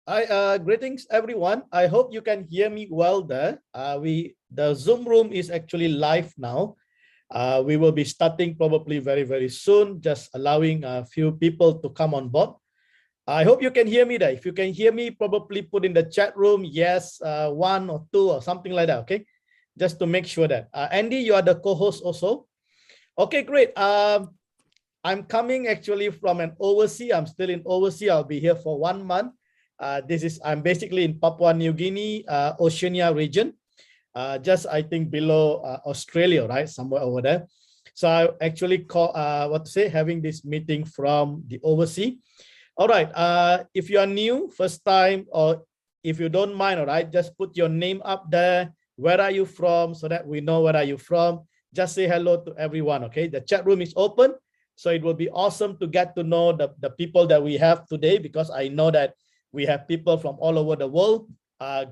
Hi, greetings everyone. I hope you can hear me well there. The Zoom room is actually live now. We will be starting probably very soon, just allowing a few people to come on board. I hope you can hear me there. If you can hear me, probably put in the chat room, yes, one or two or something like that, okay? Just to make sure that. Andy, you are the co-host also. Okay, great. I'm coming actually from an overseas. I'm still in overseas. I'll be here for 1 month. I'm basically in Papua New Guinea, Oceania region, just I think below Australia, right? Somewhere over there. So I actually having this meeting from the overseas. All right. If you are new, first time, or if you don't mind, all right, just put your name up there. Where are you from? So that we know where are you from. Just say hello to everyone. Okay. The chat room is open. So it will be awesome to get to know the people that we have today, because I know that we have people from all over the world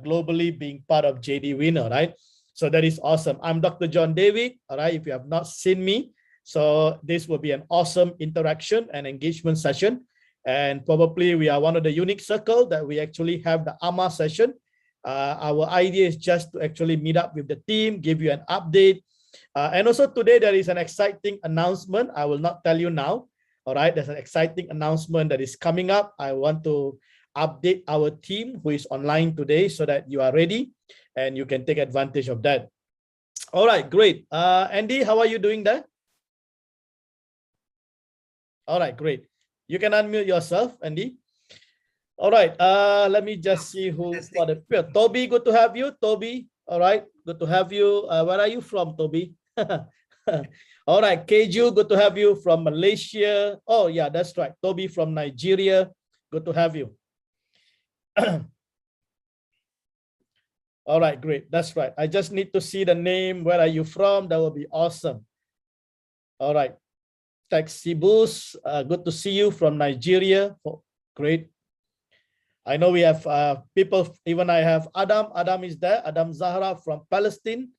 globally being part of JD Winner, right? So that is awesome. I'm Dr. John David, all right, if you have not seen me. So this will be an awesome interaction and engagement session. And probably we are one of the unique circle that we actually have the AMA session. Our idea is just to actually meet up with the team, give you an update, and also today there is an exciting announcement. I will not tell you now. All right, there's an exciting announcement that is coming up. I want to update our team who is online today so that you are ready and you can take advantage of that. All right, great. Andy, how are you doing there? All right, great. You can unmute yourself, Andy. All right, let me just see who for the Toby, good to have you, Toby. All right, good to have you. Where are you from, Toby? All right, Keju, good to have you from Malaysia. Oh yeah, that's right. Toby from Nigeria. Good to have you. All right, great. That's right. I just need to see the name. Where are you from? That will be awesome. All right. Taxibus, good to see you from Nigeria. Oh, great. I know we have people, even I have Adam. Adam is there. Adam Zahra from Palestine.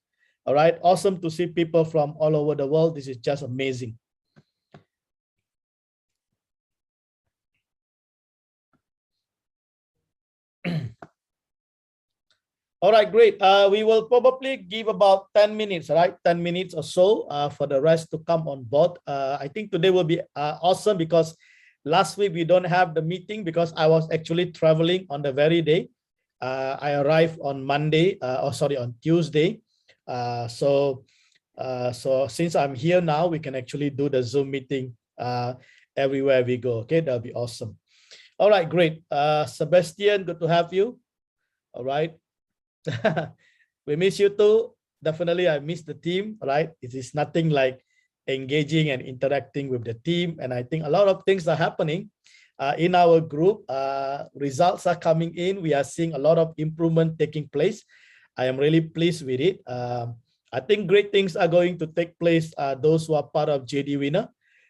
All right. Awesome to see people from all over the world. This is just amazing. All right, great. We will probably give about 10 minutes, right? 10 minutes or so for the rest to come on board. I think today will be awesome because last week we don't have the meeting because I was actually traveling on the very day. I arrived on Monday, on Tuesday. So since I'm here now, we can actually do the Zoom meeting everywhere we go. Okay, that'll be awesome. All right, great. Sebastian, good to have you. All right. We miss you too. Definitely, I miss the team, right? It is nothing like engaging and interacting with the team. And I think a lot of things are happening in our group. Results are coming in. We are seeing a lot of improvement taking place. I am really pleased with it. I think great things are going to take place. Those who are part of JD Winner.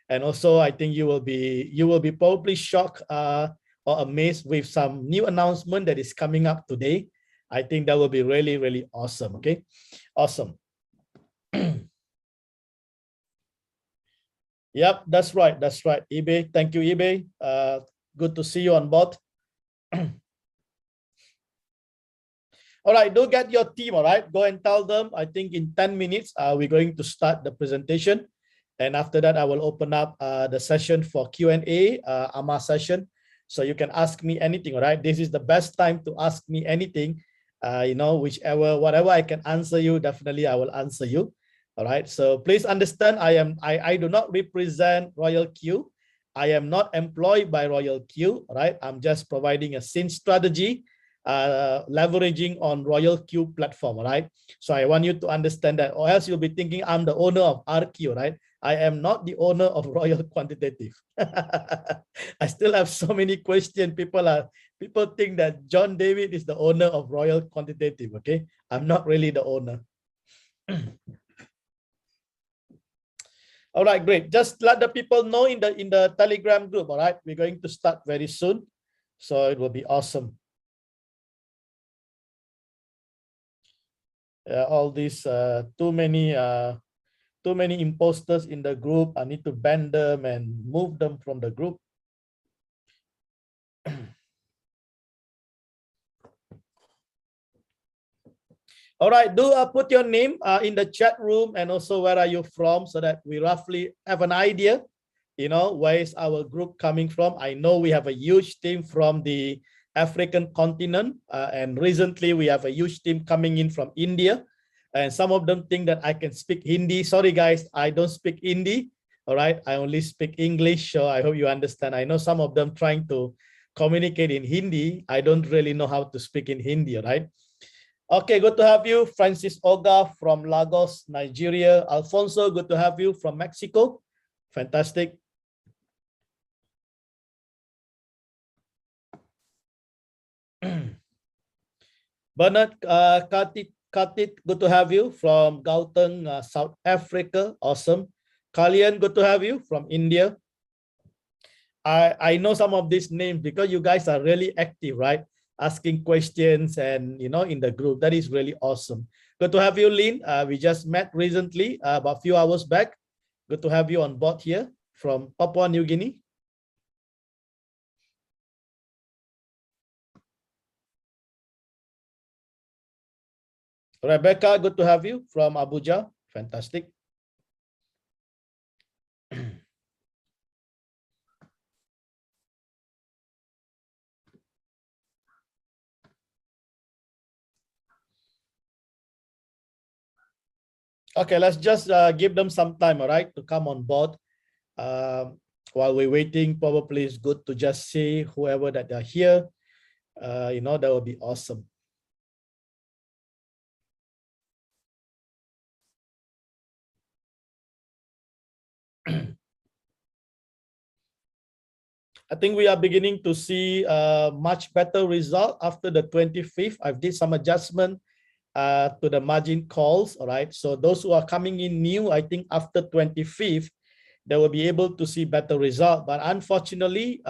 And also, I think you will be probably shocked or amazed with some new announcement that is coming up today. I think that will be really awesome. Okay, awesome. Yep, that's right. That's right. eBay, thank you, eBay. Good to see you on board. All right, do get your team. All right, go and tell them. I think in 10 minutes, we're going to start the presentation. And after that, I will open up the session for Q&A, AMA session. So you can ask me anything. All right, this is the best time to ask me anything. Whatever I can answer you, definitely I will answer you. All right. So please understand, I do not represent Royal Q. I am not employed by Royal Q. All right. I'm just providing a scene strategy, leveraging on Royal Q platform. All right. So I want you to understand that, or else you'll be thinking I'm the owner of RQ. Right. I am not the owner of Royal Quantitative. I still have so many questions. People think that John David is the owner of Royal Quantitative. Okay, I'm not really the owner. All right, great. Just let the people know in the Telegram group. All right, we're going to start very soon, so it will be awesome. All these too many imposters in the group. I need to ban them and move them from the group. All right, do put your name in the chat room and also where are you from so that we roughly have an idea, you know, where is our group coming from. I know we have a huge team from the African continent and recently we have a huge team coming in from India and some of them think that I can speak Hindi. Sorry guys, I don't speak Hindi. All right, I only speak English, so I hope you understand. I know some of them trying to communicate in Hindi. I don't really know how to speak in Hindi, right? Okay, good to have you. Francis Oga from Lagos, Nigeria. Alfonso, good to have you from Mexico. Fantastic. Bernard Katit, good to have you from Gauteng, South Africa. Awesome. Kalian, good to have you from India. I know some of these names because you guys are really active, right? Asking questions and, you know, in the group. That is really awesome. Good to have you, Lynn. We just met recently, about a few hours back. Good to have you on board here from Papua New Guinea. Rebecca, good to have you from Abuja. Fantastic. Okay, let's just give them some time, all right, to come on board. While we're waiting, probably it's good to just see whoever that are here. You know, that would be awesome. I think we are beginning to see a much better result after the 25th. I did some adjustment to the margin calls, all right? So those who are coming in new, I think after 25th, they will be able to see better result. But unfortunately,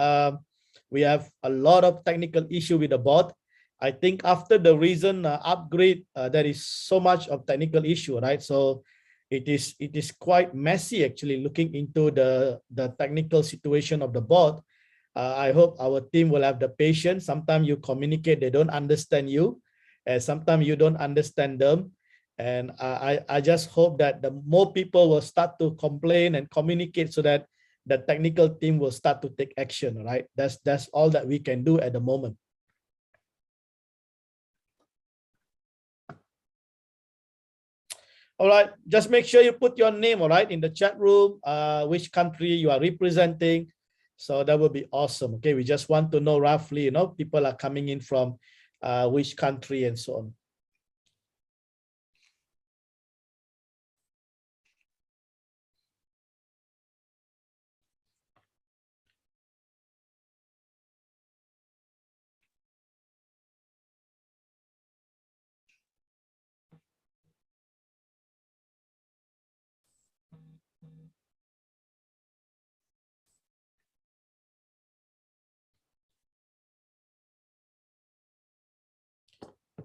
we have a lot of technical issue with the bot. I think after the recent upgrade, there is so much of technical issue, right? So it is quite messy actually looking into the technical situation of the bot. I hope our team will have the patience. Sometimes you communicate, they don't understand you, and sometimes you don't understand them. And I just hope that the more people will start to complain and communicate so that the technical team will start to take action, right? That's all that we can do at the moment. All right, just make sure you put your name, all right, in the chat room, which country you are representing. So that would be awesome. Okay, we just want to know roughly, you know, people are coming in from which country and so on.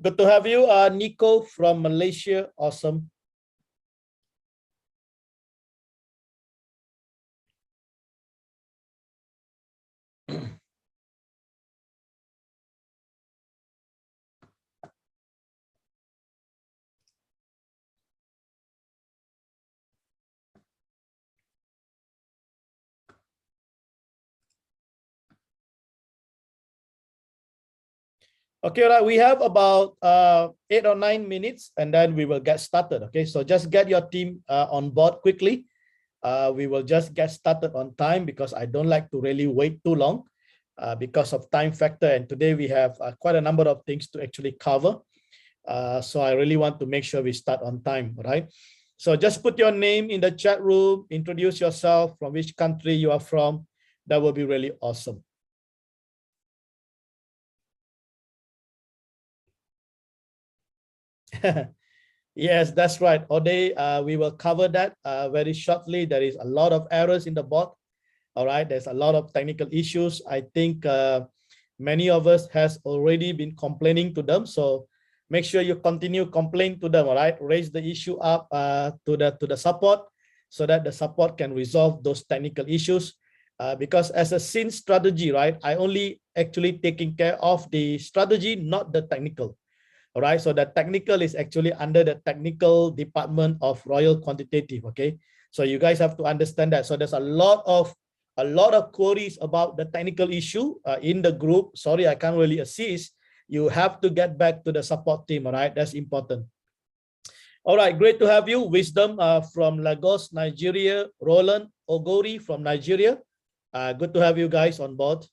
Good to have you, Nico from Malaysia. Awesome. Okay, right. We have about 8 or 9 minutes and then we will get started. Okay, so just get your team on board quickly. We will just get started on time because I don't like to really wait too long because of time factor. And today we have quite a number of things to actually cover. So I really want to make sure we start on time, right? So just put your name in the chat room, introduce yourself, from which country you are from. That will be really awesome. Yes, that's right. Ode, we will cover that very shortly. There is a lot of errors in the bot. All right, there's a lot of technical issues. I think many of us has already been complaining to them. So make sure you continue complaining to them. All right, raise the issue up to the support so that the support can resolve those technical issues. Because as a scene strategy, right, I only actually taking care of the strategy, not the technical. All right, so the technical is actually under the technical department of Royal Quantitative. Okay, so you guys have to understand that. So there's a lot of queries about the technical issue in the group. Sorry, I can't really assist. You have to get back to the support team. All right, that's important. All right, great to have you. Wisdom from Lagos, Nigeria. Roland Ogori from Nigeria. Good to have you guys on board.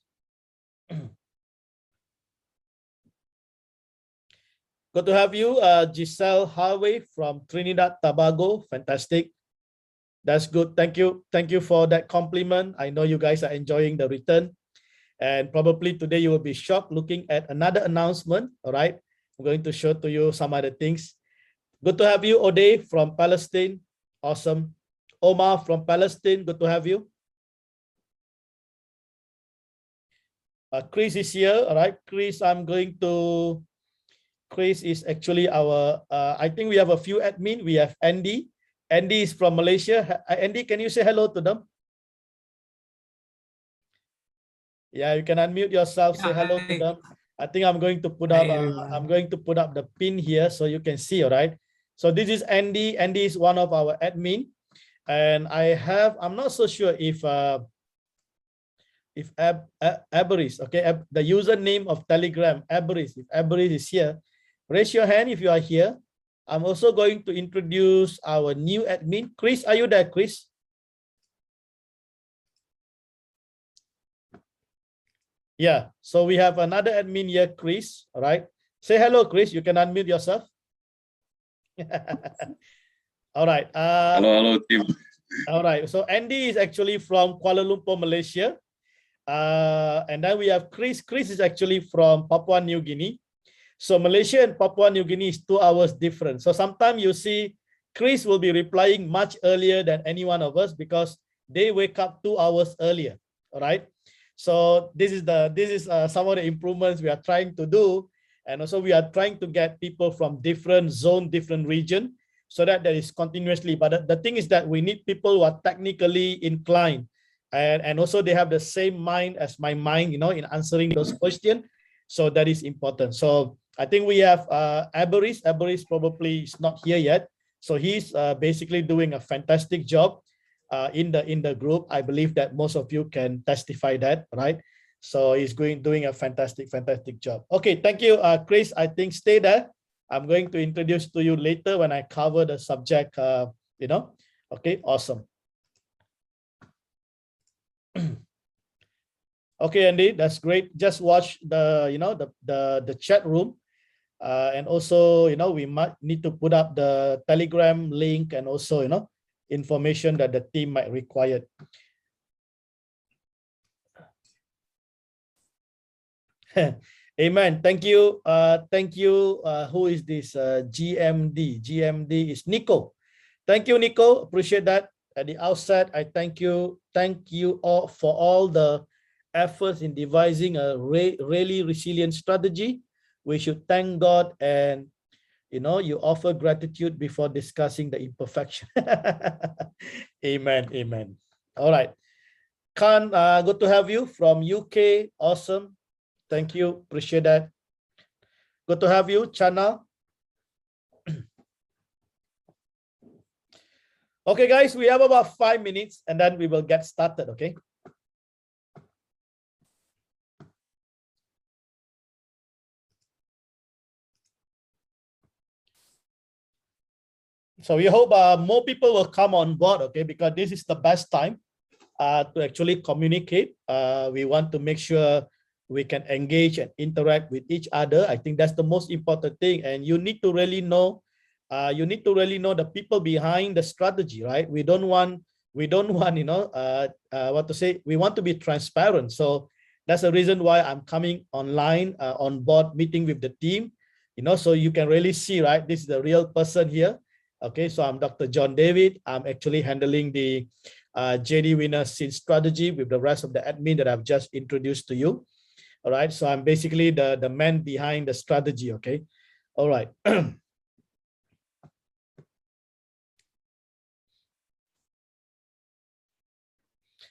Good to have you, Giselle Harvey from Trinidad Tobago. Fantastic. That's good. Thank you. Thank you for that compliment. I know you guys are enjoying the return. And probably today you will be shocked looking at another announcement. All right. I'm going to show to you some other things. Good to have you, Ode from Palestine. Awesome. Omar from Palestine. Good to have you. Chris is here. All right. Chris, Chris is actually our, I think we have a few admin. We have Andy. Andy is from Malaysia. Andy, can you say hello to them? Yeah, you can unmute yourself. Say hello to them. I think I'm going to put up. I'm going to put up the pin here so you can see. All right. So this is Andy. Andy is one of our admin, and I'm not so sure if Aberis, okay, the username of Telegram, Aberis. If Aberis is here, raise your hand if you are here. I'm also going to introduce our new admin. Chris, are you there, Chris? Yeah, so we have another admin here, Chris. All right. Say hello, Chris. You can unmute yourself. All right. Hello, team. All right. So Andy is actually from Kuala Lumpur, Malaysia. And then we have Chris. Chris is actually from Papua New Guinea. So Malaysia and Papua New Guinea is 2 hours different. So sometimes you see Chris will be replying much earlier than any one of us because they wake up 2 hours earlier. All right. So this is some of the improvements we are trying to do. And also we are trying to get people from different zone, different region, so that there is continuously. But the thing is that we need people who are technically inclined. And also they have the same mind as my mind, you know, in answering those questions. So that is important. So I think we have Aberis. Aberis probably is not here yet. So he's basically doing a fantastic job in the group. I believe that most of you can testify that, right? So he's doing a fantastic job. Okay, thank you, Chris. I think stay there. I'm going to introduce to you later when I cover the subject, you know. Okay, awesome. Okay, Andy, that's great. Just watch the, you know, the chat room. And also, you know, we might need to put up the Telegram link and also, you know, information that the team might require. Amen. Thank you. Thank you. Who is this? GMD. GMD is Nico. Thank you, Nico. Appreciate that. At the outset, I thank you. Thank you all for all the efforts in devising a really resilient strategy. We should thank God, and you know, you offer gratitude before discussing the imperfection. Amen. Amen. All right. Khan, good to have you from UK. Awesome. Thank you. Appreciate that. Good to have you, Chana. Okay, guys, we have about 5 minutes and then we will get started, okay? So we hope more people will come on board, okay? Because this is the best time to actually communicate. We want to make sure we can engage and interact with each other. I think that's the most important thing. And you need to really know, the people behind the strategy, right? We don't want, you know, what to say, we want to be transparent. So that's the reason why I'm coming online on board meeting with the team, you know, so you can really see, right? This is the real person here. Okay, so I'm Dr. John David. I'm actually handling the JD Winner Seed strategy with the rest of the admin that I've just introduced to you. All right, so I'm basically the man behind the strategy, okay? All right.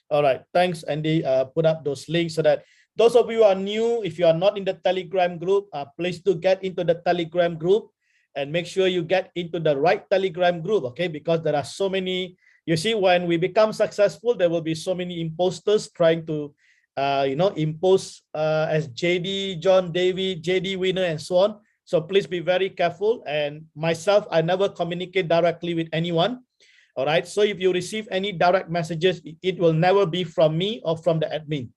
All right, thanks, Andy. Put up those links so that Those of you who are new, if you are not in the Telegram group, please do get into the Telegram group and make sure you get into the right Telegram group, okay? Because there are so many, you see, when we become successful, there will be so many imposters trying to, impose as JD, John David, JD Winner, and so on. So please be very careful. And myself, I never communicate directly with anyone. All right. So if you receive any direct messages, it will never be from me or from the admin.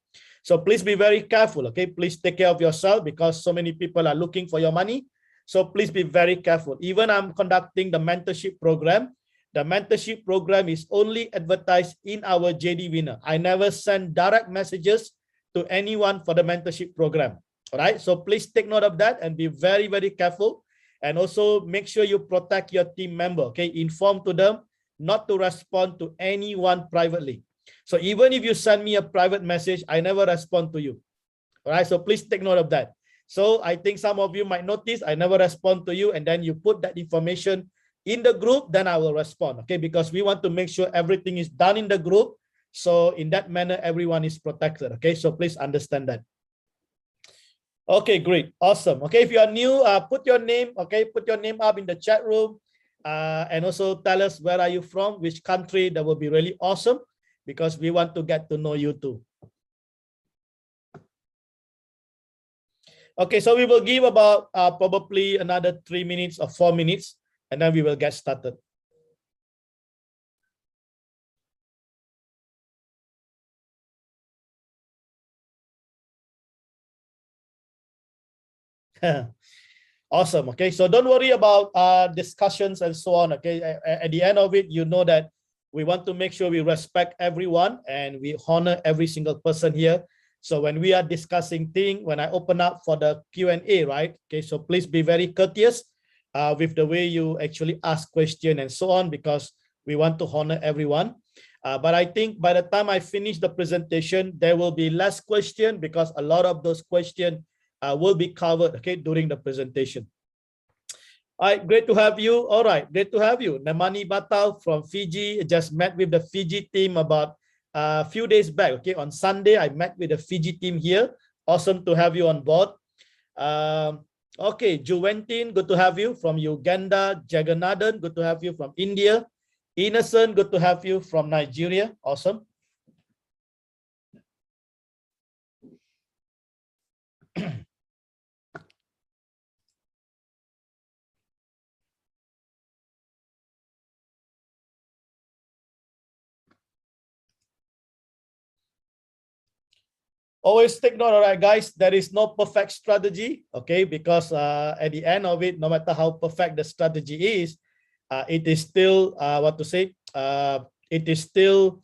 So please be very careful. Okay. Please take care of yourself because so many people are looking for your money. So please be very careful. Even I'm conducting the mentorship program. The mentorship program is only advertised in our JD Winner. I never send direct messages to anyone for the mentorship program. All right. So please take note of that and be very, very careful. And also make sure you protect your team member. Okay. Inform to them not to respond to anyone privately. So even if you send me a private message, I never respond to you. All right. So please take note of that. So I think some of you might notice I never respond to you, and then you put that information in the group, then I will respond. Okay. Because we want to make sure everything is done in the group. So in that manner, everyone is protected. Okay. So please understand that. Okay, great. Awesome. Okay. If you are new, put your name. Okay. Put your name up in the chat room. And also tell us where are you from, which country. That will be really awesome because we want to get to know you too. Okay, so we will give about probably another 3 minutes or 4 minutes, and then we will get started. Awesome. Okay, so don't worry about discussions and so on. Okay, at the end of it, you know that we want to make sure we respect everyone and we honor every single person here. So when we are discussing things, when I open up for the Q&A, right? Okay, so please be very courteous with the way you actually ask questions and so on, because we want to honor everyone. But I think by the time I finish the presentation, there will be less question because a lot of those questions will be covered, okay, during the presentation. All right, great to have you. All right, great to have you. Namani Batal from Fiji. Just met with the Fiji team about a few days back. Okay, on Sunday, I met with the Fiji team here. Awesome to have you on board. Okay, Juventin, good to have you from Uganda. Jagannathan, good to have you from India. Innocent, good to have you from Nigeria. Awesome. Always take note, all right, guys, there is no perfect strategy, okay? Because at the end of it, no matter how perfect the strategy is, it is still, it is still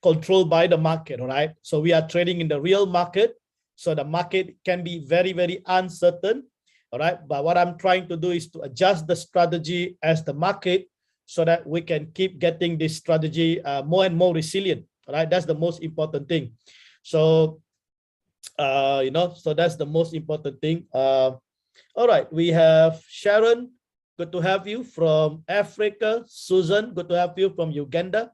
controlled by the market, all right? So we are trading in the real market. So the market can be very, very uncertain, all right? But what I'm trying to do is to adjust the strategy as the market so that we can keep getting this strategy more and more resilient. All right, that's the most important thing. So, so that's the most important thing. All right, we have Sharon. Good to have you from Africa. Susan, good to have you from Uganda.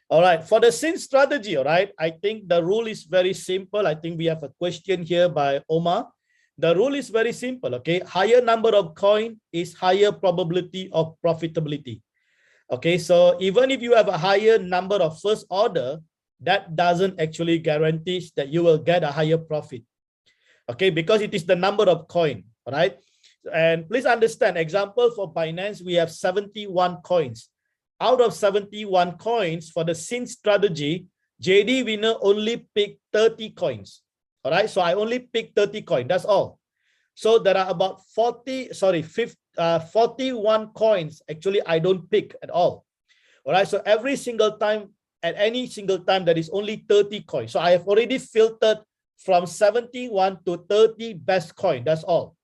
All right, for the SYN strategy, all right, I think the rule is very simple. I think we have a question here by Omar. The rule is very simple, okay? Higher number of coin is higher probability of profitability. Okay, so even if you have a higher number of first order, that doesn't actually guarantee that you will get a higher profit. Okay, because it is the number of coin, all right? And please understand, example for Binance, we have 71 coins. Out of 71 coins for the SYN strategy, JD Winner only picked 30 coins. All right, so I only picked 30 coins, that's all. So there are about 41 coins, actually I don't pick at all. All right, so every single time, at any single time, there is only 30 coins. So I have already filtered from 71 to 30 best coin, that's all.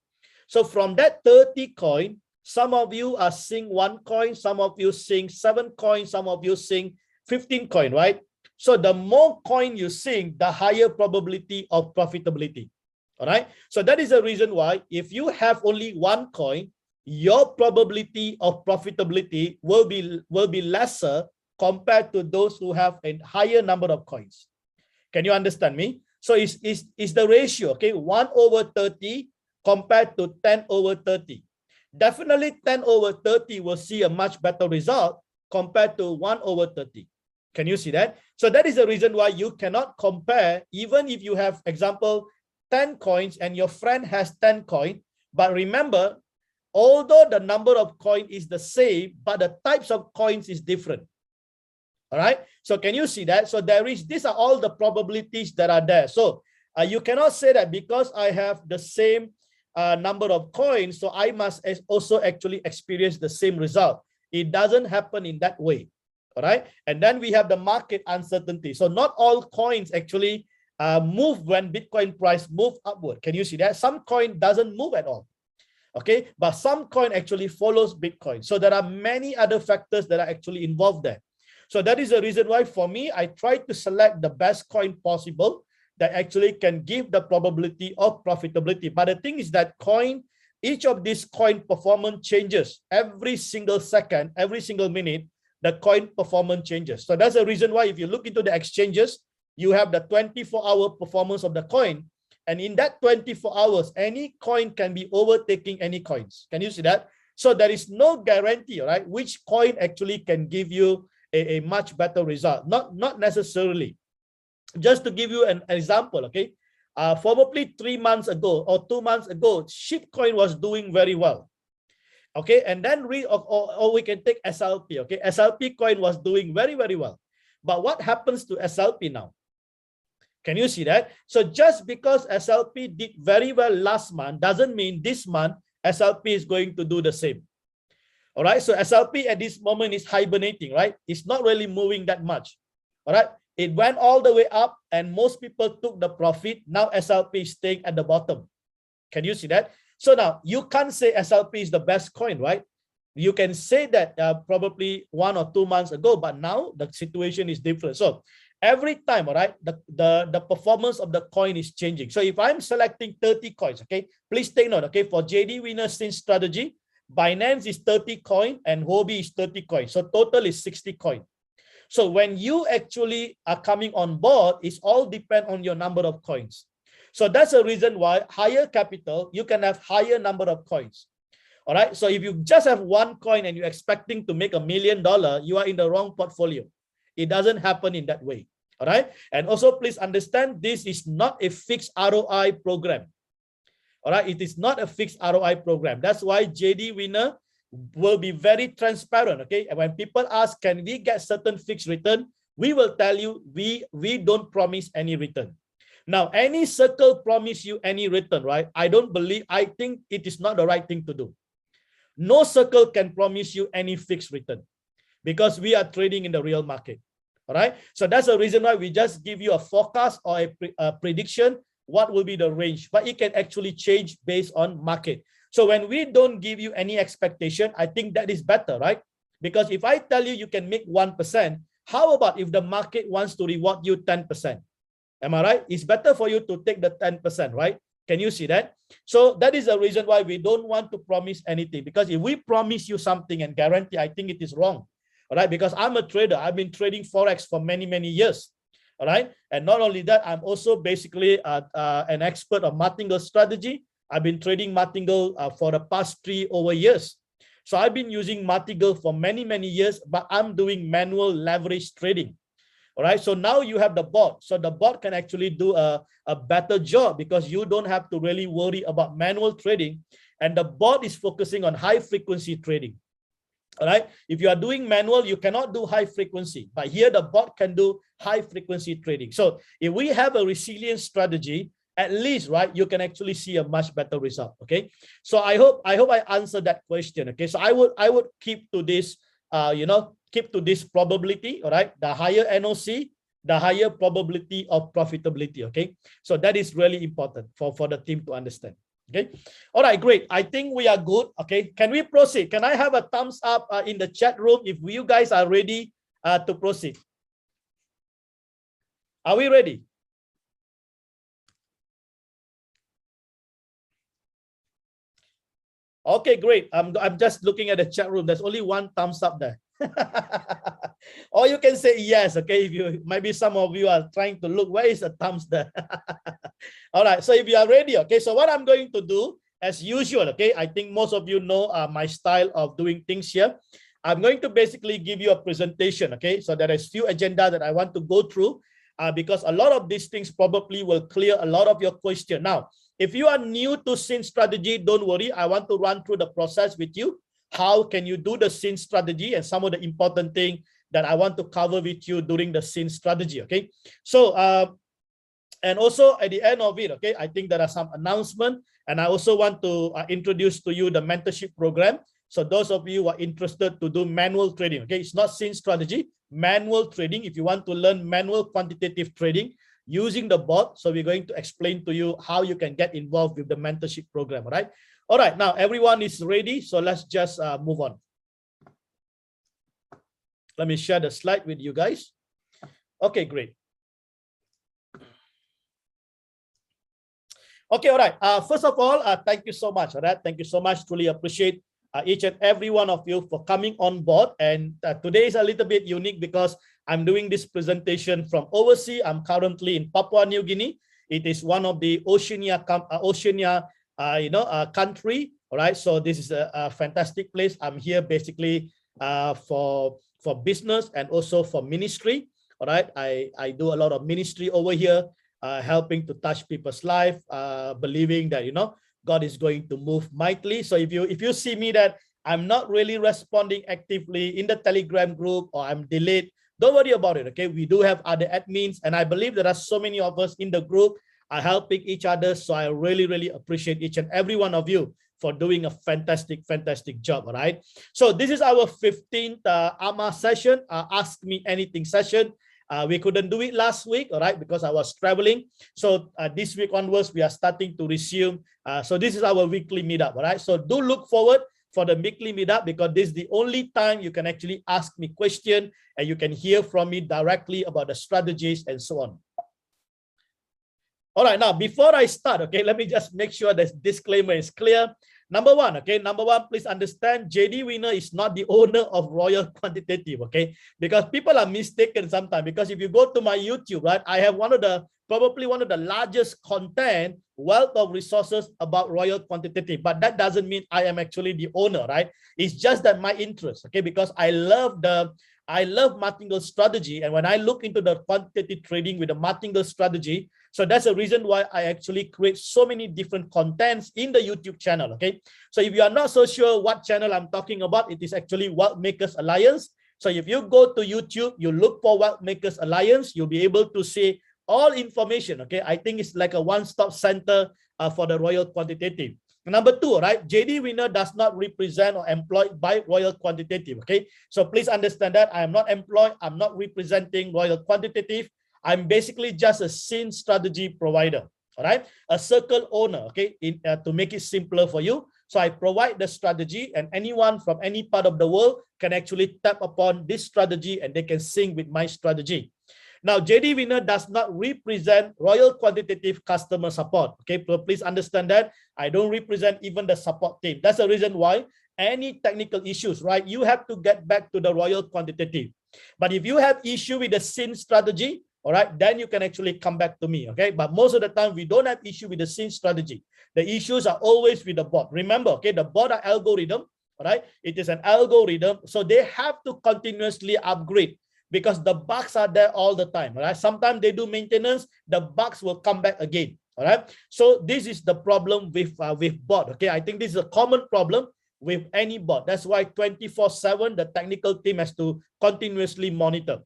So from that 30 coin, some of you are seeing 1 coin, some of you seeing 7 coins, some of you seeing 15 coin, right? So the more coin you sing, the higher probability of profitability. All right. So that is the reason why if you have only 1 coin, your probability of profitability will be lesser compared to those who have a higher number of coins. Can you understand me? So is the ratio, okay, 1/30 compared to 10/30. Definitely 10/30 will see a much better result compared to 1/30. Can you see that? So that is the reason why you cannot compare, even if you have, example, 10 coins and your friend has 10 coins. But remember, although the number of coins is the same, but the types of coins is different. All right. So can you see that? So these are all the probabilities that are there. So you cannot say that because I have the same number of coins, so I must also actually experience the same result. It doesn't happen in that way. All right. And then we have the market uncertainty. So not all coins actually move when Bitcoin price move upward. Can you see that? Some coin doesn't move at all. Okay, but some coin actually follows Bitcoin. So there are many other factors that are actually involved there. So that is the reason why for me, I try to select the best coin possible that actually can give the probability of profitability. But the thing is that each of these coin performance changes every single second, every single minute, the coin performance changes. So that's the reason why if you look into the exchanges, you have the 24-hour performance of the coin. And in that 24 hours, any coin can be overtaking any coins. Can you see that? So there is no guarantee, right? Which coin actually can give you a much better result. Not necessarily. Just to give you an example, okay? Probably 3 months ago or 2 months ago, Shitcoin was doing very well. Okay, and then we can take SLP. Okay, SLP coin was doing very, very well. But what happens to SLP now? Can you see that? So just because SLP did very well last month doesn't mean this month SLP is going to do the same. All right. So SLP at this moment is hibernating, right? It's not really moving that much. All right. It went all the way up and most people took the profit. Now SLP is staying at the bottom. Can you see that? So now you can't say SLP is the best coin, right? You can say that probably 1 or 2 months ago, but now the situation is different. So every time, all right, the performance of the coin is changing. So if I'm selecting 30 coins, okay, please take note, okay, for JD Winner Sync strategy, Binance is 30 coin and Huobi is 30 coin. So total is 60 coin. So when you actually are coming on board, it's all depend on your number of coins. So that's the reason why higher capital, you can have higher number of coins. All right. So if you just have one coin and you're expecting to make $1 million, you are in the wrong portfolio. It doesn't happen in that way. All right. And also please understand, this is not a fixed ROI program. All right. It is not a fixed ROI program. That's why JD Winner will be very transparent. Okay. And when people ask, can we get certain fixed return? We will tell you, we don't promise any return. Now, any circle promise you any return, right? I think it is not the right thing to do. No circle can promise you any fixed return because we are trading in the real market. All right. So that's the reason why we just give you a forecast or a prediction. What will be the range, but it can actually change based on market. So when we don't give you any expectation, I think that is better, right? Because if I tell you you can make 1%, how about if the market wants to reward you 10%? Am I right? It's better for you to take the 10%, right? Can you see that? So that is the reason why we don't want to promise anything, because if we promise you something and guarantee, I think it is wrong. All right, because I'm a trader. I've been trading Forex for many, many years. All right. And not only that, I'm also basically an expert of martingale strategy. I've been trading martingale for the past 3 over years. So I've been using martingale for many, many years, but I'm doing manual leverage trading. All right. So now you have the bot. So the bot can actually do a better job because you don't have to really worry about manual trading. And the bot is focusing on high frequency trading. All right. If you are doing manual, you cannot do high frequency, but here the bot can do high frequency trading. So if we have a resilient strategy, at least, right, you can actually see a much better result. Okay. So I hope I answered that question. Okay. So I would keep to this, keep to this probability. All right. The higher NOC, the higher probability of profitability. Okay. So that is really important for the team to understand. Okay. All right, great. I think we are good. Okay. Can we proceed? Can I have a thumbs up in the chat room if you guys are ready to proceed? Are we ready? Okay, great. I'm just looking at the chat room. There's only one thumbs up there. Or you can say yes, okay? If you maybe some of you are trying to look, where is the thumbs there? All right, so if you are ready, okay, so what I'm going to do as usual, okay, I think most of you know my style of doing things here. I'm going to basically give you a presentation, okay? So there is few agenda that I want to go through because a lot of these things probably will clear a lot of your question. Now, if you are new to SYN strategy, don't worry. I want to run through the process with you. How can you do the SYN strategy and some of the important thing that I want to cover with you during the SYN strategy, okay? So, and also at the end of it, okay, I think there are some announcements, and I also want to introduce to you the mentorship program. So those of you who are interested to do manual trading, okay, it's not SYN strategy, manual trading. If you want to learn manual quantitative trading using the bot, so we're going to explain to you how you can get involved with the mentorship program, all right? All right, now everyone is ready, so let's just move on. Let me share the slide with you guys. Okay, great. Okay, all right. First of all, thank you so much. All right, thank you so much. Truly appreciate each and every one of you for coming on board. And today is a little bit unique because I'm doing this presentation from overseas. I'm currently in Papua New Guinea. It is one of the Oceania country. All right, so this is a fantastic place. I'm here basically for business and also for ministry. All right, I do a lot of ministry over here. Helping to touch people's life, believing that God is going to move mightily. So if you see me that I'm not really responding actively in the Telegram group or I'm delayed, don't worry about it. Okay, we do have other admins, and I believe there are so many of us in the group are helping each other. So I really appreciate each and every one of you for doing a fantastic job. All right. So this is our 15th AMA session, Ask Me Anything session. We couldn't do it last week, all right, because I was traveling. So this week onwards, we are starting to resume. So this is our weekly meetup, all right? So do look forward for the weekly meetup because this is the only time you can actually ask me questions and you can hear from me directly about the strategies and so on. All right, now before I start, okay, let me just make sure this disclaimer is clear. Number one, please understand JD Winner is not the owner of Royal Quantitative, okay? Because people are mistaken sometimes. Because if you go to my YouTube, right, I have probably one of the largest content, wealth of resources about Royal Quantitative. But that doesn't mean I am actually the owner, right? It's just that my interest, okay? Because I love martingale strategy, and when I look into the quantitative trading with the martingale strategy, so that's the reason why I actually create so many different contents in the YouTube channel, okay? So if you are not so sure what channel I'm talking about, it is actually Wealth Makers Alliance. So if you go to YouTube, you look for Wealth Makers Alliance, you'll be able to see all information, okay? I think it's like a one-stop center for the Royal Quantitative. Number two, right? JD Winner does not represent or employed by Royal Quantitative, okay? So please understand that I am not employed. I'm not representing Royal Quantitative. I'm basically just a SYN strategy provider, all right? A circle owner, okay? To make it simpler for you. So I provide the strategy and anyone from any part of the world can actually tap upon this strategy and they can sync with my strategy. Now, JD Winner does not represent Royal Quantitative customer support. Okay, so please understand that I don't represent even the support team. That's the reason why any technical issues, right, you have to get back to the Royal Quantitative. But if you have issue with the SYN strategy, all right, then you can actually come back to me, okay? But most of the time, we don't have issue with the SYN strategy. The issues are always with the bot. Remember, okay, the bot are algorithm, all right? It is an algorithm, so they have to continuously upgrade because the bugs are there all the time, all right? Sometimes they do maintenance, the bugs will come back again, all right? So this is the problem with bot, okay? I think this is a common problem with any bot. That's why 24/7, the technical team has to continuously monitor.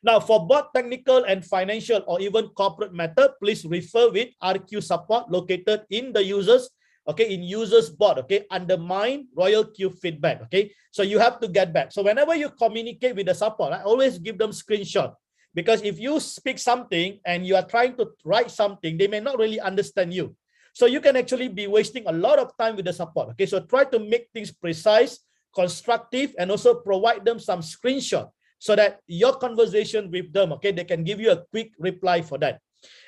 Now, for both technical and financial or even corporate matter, please refer with RQ support located in the users, okay, in users bot, okay, under my Royal Q feedback, okay. So you have to get back. So whenever you communicate with the support, I always give them screenshot, because if you speak something and you are trying to write something, they may not really understand you. So you can actually be wasting a lot of time with the support, okay. So try to make things precise, constructive, and also provide them some screenshot, so that your conversation with them, okay, they can give you a quick reply for that.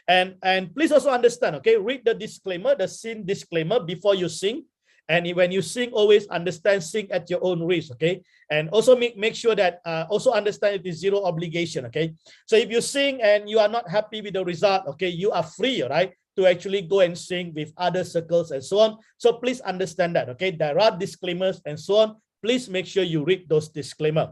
And please also understand, okay, read the disclaimer, the SYN disclaimer before you sync. And when you sing, always understand, sing at your own risk, okay? And also make sure that, also understand it is zero obligation, okay? So if you sing and you are not happy with the result, okay, you are free, right, to actually go and sing with other circles and so on. So please understand that, okay? There are disclaimers and so on. Please make sure you read those disclaimers.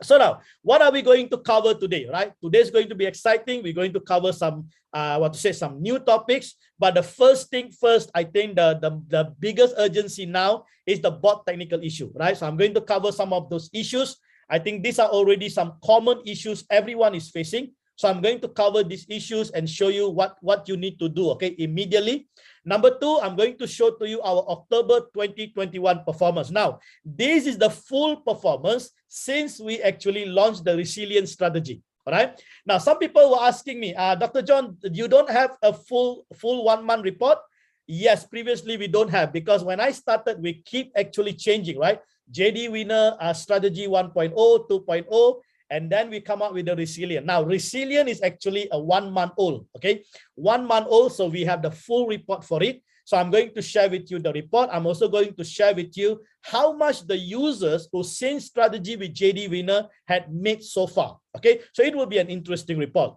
So now, what are we going to cover today, right? Today is going to be exciting. We're going to cover some, some new topics. But the first thing first, I think the biggest urgency now is the bot technical issue, right? So I'm going to cover some of those issues. I think these are already some common issues everyone is facing. So I'm going to cover these issues and show you what you need to do, okay, immediately. Number two, I'm going to show to you our October 2021 performance. Now, this is the full performance since we actually launched the resilience strategy. All right. Now, some people were asking me, Dr. John, you don't have a full 1 month report? Yes, previously we don't have, because when I started, we keep actually changing, right? JD Winner strategy 1.0, 2.0. And then we come up with the resilient. Now, resilient is actually a 1 month old, okay? 1 month old, so we have the full report for it. So I'm going to share with you the report. I'm also going to share with you how much the users who same strategy with JD Winner had made so far, okay? So it will be an interesting report.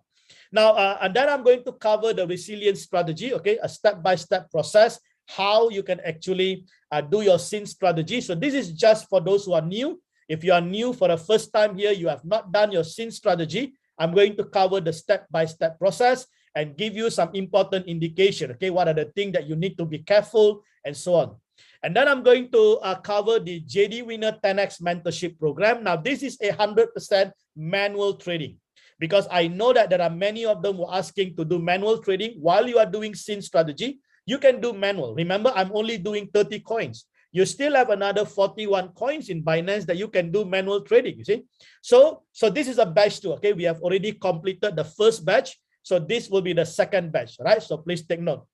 Now, and then I'm going to cover the resilience strategy, okay? A step-by-step process, how you can actually do your SYN strategy. So this is just for those who are new. If you are new for the first time here, you have not done your SYN strategy, I'm going to cover the step-by-step process and give you some important indication, okay? What are the things that you need to be careful and so on. And then I'm going to cover the JD Winner 10X mentorship program. Now, this is 100% manual trading, because I know that there are many of them who are asking to do manual trading while you are doing SYN strategy. You can do manual. Remember, I'm only doing 30 coins. You still have another 41 coins in Binance that you can do manual trading, you see. So this is a batch two, okay? We have already completed the first batch. So this will be the second batch, right? So please take note.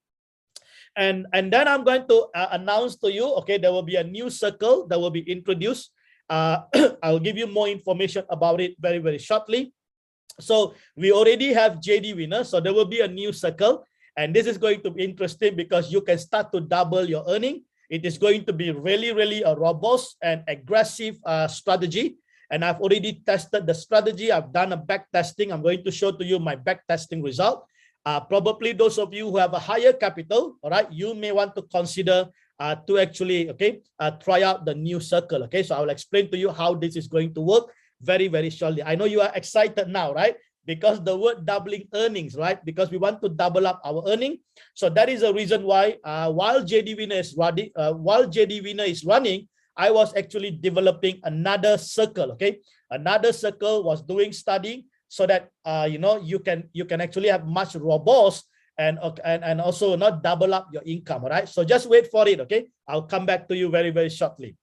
And then I'm going to announce to you, okay, there will be a new circle that will be introduced. I'll give you more information about it very, very shortly. So we already have JD Winner. So there will be a new circle. And this is going to be interesting because you can start to double your earning. It is going to be really, really a robust and aggressive strategy. And I've already tested the strategy. I've done a back testing. I'm going to show to you my back testing result. Probably those of you who have a higher capital, all right, you may want to consider to actually, okay, try out the new circle. Okay, so I will explain to you how this is going to work very, very shortly. I know you are excited now, right? Because the word doubling earnings, right? Because we want to double up our earning. So that is the reason why while JD Winner is running, I was actually developing another circle. Okay, another circle was doing studying so that you know, you can actually have much robust and also not double up your income. All right. So just wait for it. Okay, I'll come back to you very, very shortly.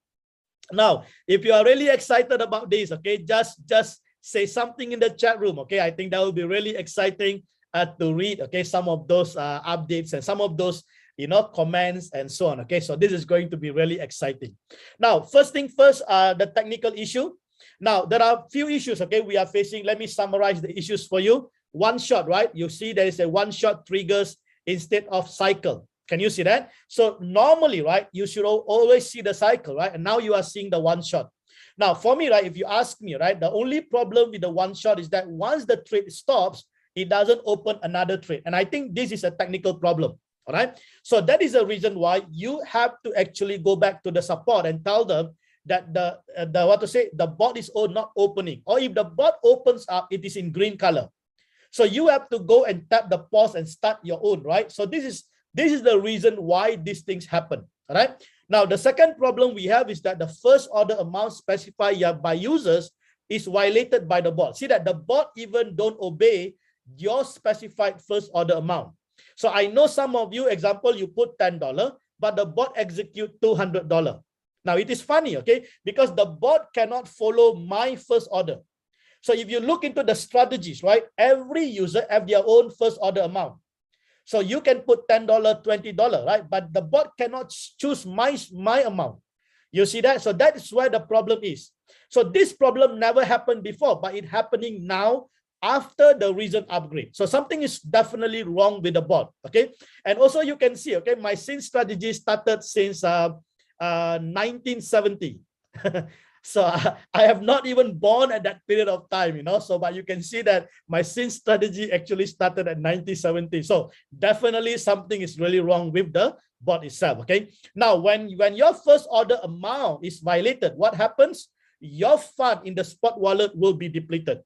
Now, if you are really excited about this, okay, just say something in the chat room. Okay, I think that will be really exciting to read. Okay, some of those updates and some of those, you know, comments and so on. Okay, so this is going to be really exciting. Now, first thing first, the technical issue. Now, there are a few issues, okay, we are facing. Let me summarize the issues for you. One shot, right? You see there is a one shot triggers instead of cycle. Can you see that? So normally, right, you should always see the cycle, right? And now you are seeing the one shot. Now, for me, right, if you ask me, right, the only problem with the one shot is that once the trade stops, it doesn't open another trade. And I think this is a technical problem. All right. So that is the reason why you have to actually go back to the support and tell them that the bot is not opening, or if the bot opens up, it is in green color. So you have to go and tap the pause and start your own, right? So this is the reason why these things happen. All right. Now, the second problem we have is that the first order amount specified by users is violated by the bot. See that the bot even don't obey your specified first order amount. So I know some of you, example, you put $10, but the bot execute $200. Now it is funny, okay, because the bot cannot follow my first order. So if you look into the strategies, right, every user have their own first order amount. So you can put $10, $20, right? But the bot cannot choose my amount. You see that? So that is where the problem is. So this problem never happened before, but it's happening now after the recent upgrade. So something is definitely wrong with the bot, okay? And also you can see, okay, my SYN strategy started since 1970. So I have not even born at that period of time, you know. So, but you can see that my sin strategy actually started at 1970. So definitely something is really wrong with the bot itself. Okay. Now, when your first order amount is violated, what happens? Your fund in the spot wallet will be depleted.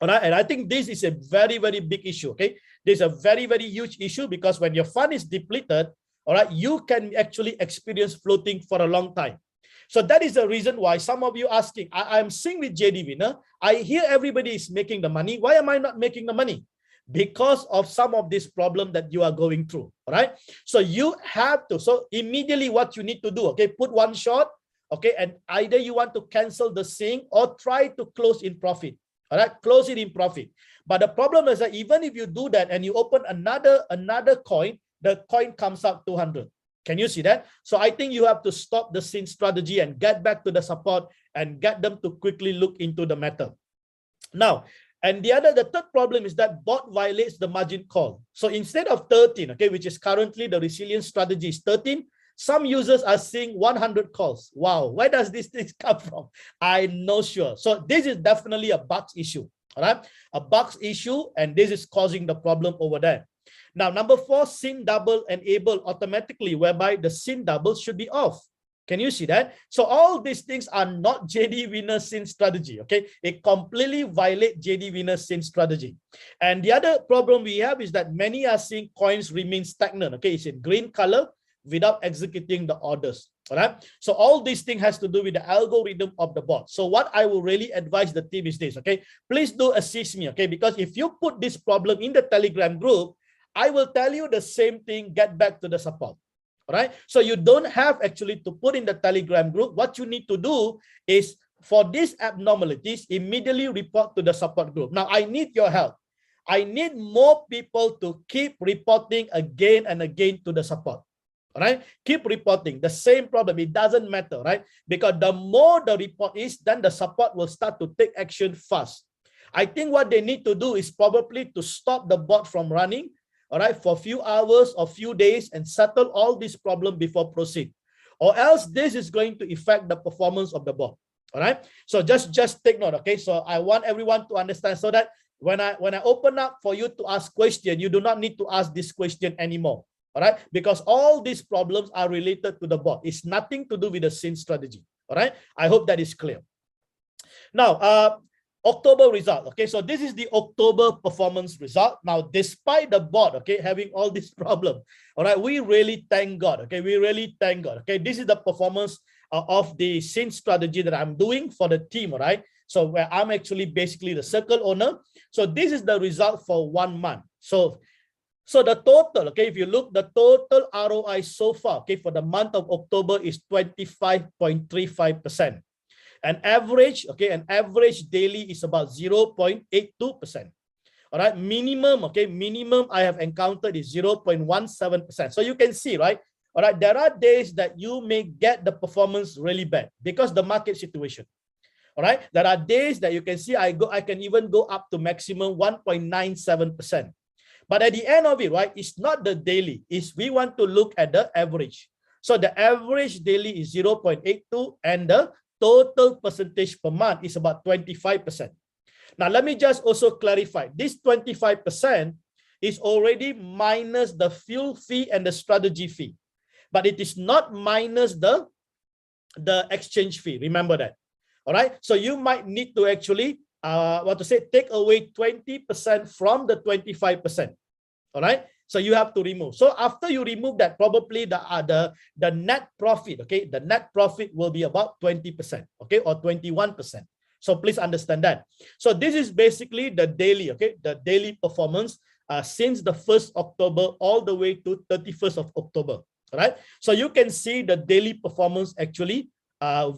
All right. And I think this is a very, very big issue. Okay. This is a very, very huge issue, because when your fund is depleted, all right, you can actually experience floating for a long time. So that is the reason why some of you asking, I'm seeing with JD Winner, I hear everybody is making the money. Why am I not making the money? Because of some of this problem that you are going through. All right. So you have to, so immediately what you need to do, okay, put one shot, okay, and either you want to cancel the sync or try to close in profit. All right, close it in profit. But the problem is that even if you do that and you open another coin, the coin comes out 200. Can you see that? So I think you have to stop the sin strategy and get back to the support and get them to quickly look into the matter. Now, and the third problem is that bot violates the margin call. So instead of 13, okay, which is currently the resilience strategy is 13, some users are seeing 100 calls. Wow, where does this thing come from? I'm not sure. So this is definitely a bugs issue. All right, a bugs issue, and this is causing the problem over there. Now, number 4, SYN double enable automatically, whereby the SYN double should be off. Can you see that? So all these things are not JD Winner SYN strategy. Okay, it completely violates JD Winner SYN strategy. And the other problem we have is that many are seeing coins remain stagnant. Okay, it's in green color without executing the orders. All right. So all these things has to do with the algorithm of the bot. So what I will really advise the team is this. Okay, please do assist me. Okay, because if you put this problem in the Telegram group, I will tell you the same thing, get back to the support. All right. So you don't have actually to put in the Telegram group. What you need to do is, for these abnormalities, immediately report to the support group. Now, I need your help. I need more people to keep reporting again and again to the support. All right. Keep reporting the same problem. It doesn't matter, right? Because the more the report is, then the support will start to take action fast. I think what they need to do is probably to stop the bot from running, all right, for a few hours or few days, and settle all these problems before proceed, or else this is going to affect the performance of the bot. All right, so just take note. Okay, so I want everyone to understand, so that when I open up for you to ask question, you do not need to ask this question anymore. All right, because all these problems are related to the bot. It's nothing to do with the SYN strategy. All right, I hope that is clear. Now, October result. Okay, so this is the October performance result. Now, despite the bot, okay, having all this problem, all right, we really thank God. Okay, we really thank God. Okay, this is the performance of the SYN strategy that I'm doing for the team. All right, so where I'm actually basically the circle owner. So this is the result for 1 month. So the total, okay, if you look, the total ROI so far, okay, for the month of October is 25.35%. An average, okay, an average daily is about 0.82%. All right, minimum, okay, minimum I have encountered is 0.17%. So you can see, right? All right, there are days that you may get the performance really bad because the market situation. All right, there are days that you can see I can even go up to maximum 1.97%. But at the end of it, right, it's not the daily, it's we want to look at the average. So the average daily is 0.82, and the total percentage per month is about 25%. Now, let me just also clarify. This 25% is already minus the fuel fee and the strategy fee, but it is not minus the exchange fee. Remember that. All right. So you might need to actually, take away 20% from the 25%. All right. So you have to remove. So after you remove that, probably the net profit, okay, the net profit will be about 20%, okay, or 21%. So please understand that. So this is basically the daily, okay, the daily performance since the 1st October all the way to 31st of October. All right. So you can see the daily performance actually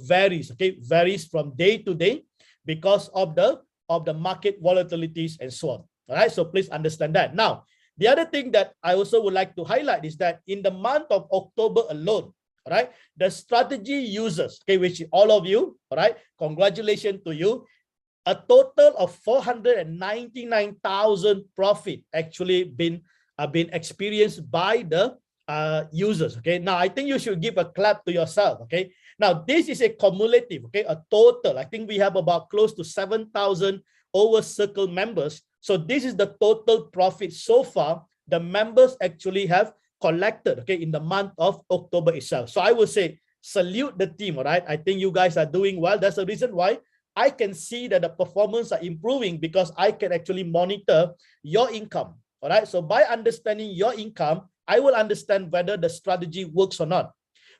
varies, okay, varies from day to day because of the market volatilities and so on. All right. So please understand that. Now, the other thing that I also would like to highlight is that in the month of October alone, all right, the strategy users, okay, which all of you, all right, congratulations to you, a total of 499,000 profit actually been experienced by the users. Okay, now I think you should give a clap to yourself. Okay, now this is a cumulative, okay, a total. I think we have about close to 7,000 over Circle members. So this is the total profit so far the members actually have collected, okay, in the month of October itself. So I will say salute the team. All right, I think you guys are doing well. That's the reason why I can see that the performance are improving, because I can actually monitor your income. All right, so by understanding your income, I will understand whether the strategy works or not.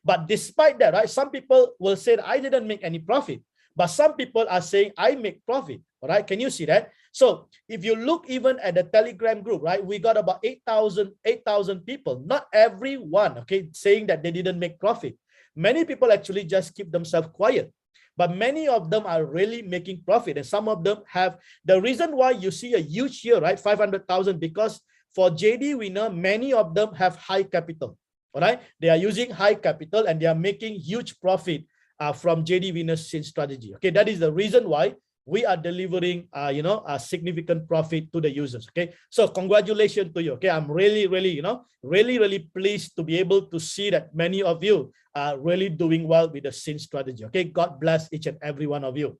But despite that, right, some people will say I didn't make any profit, but some people are saying I make profit. All right, can you see that? So if you look even at the Telegram group, right, we got about 8,000 people. Not everyone, okay, saying that they didn't make profit. Many people actually just keep themselves quiet, but many of them are really making profit, and some of them have. The reason why you see a huge here, right, 500,000, because for JD Winner, many of them have high capital. All right, they are using high capital and they are making huge profit from JD Winner's Sin strategy. Okay, that is the reason why we are delivering, a significant profit to the users. Okay, so congratulations to you. Okay, I'm really, really pleased to be able to see that many of you are really doing well with the Sin strategy. Okay, God bless each and every one of you.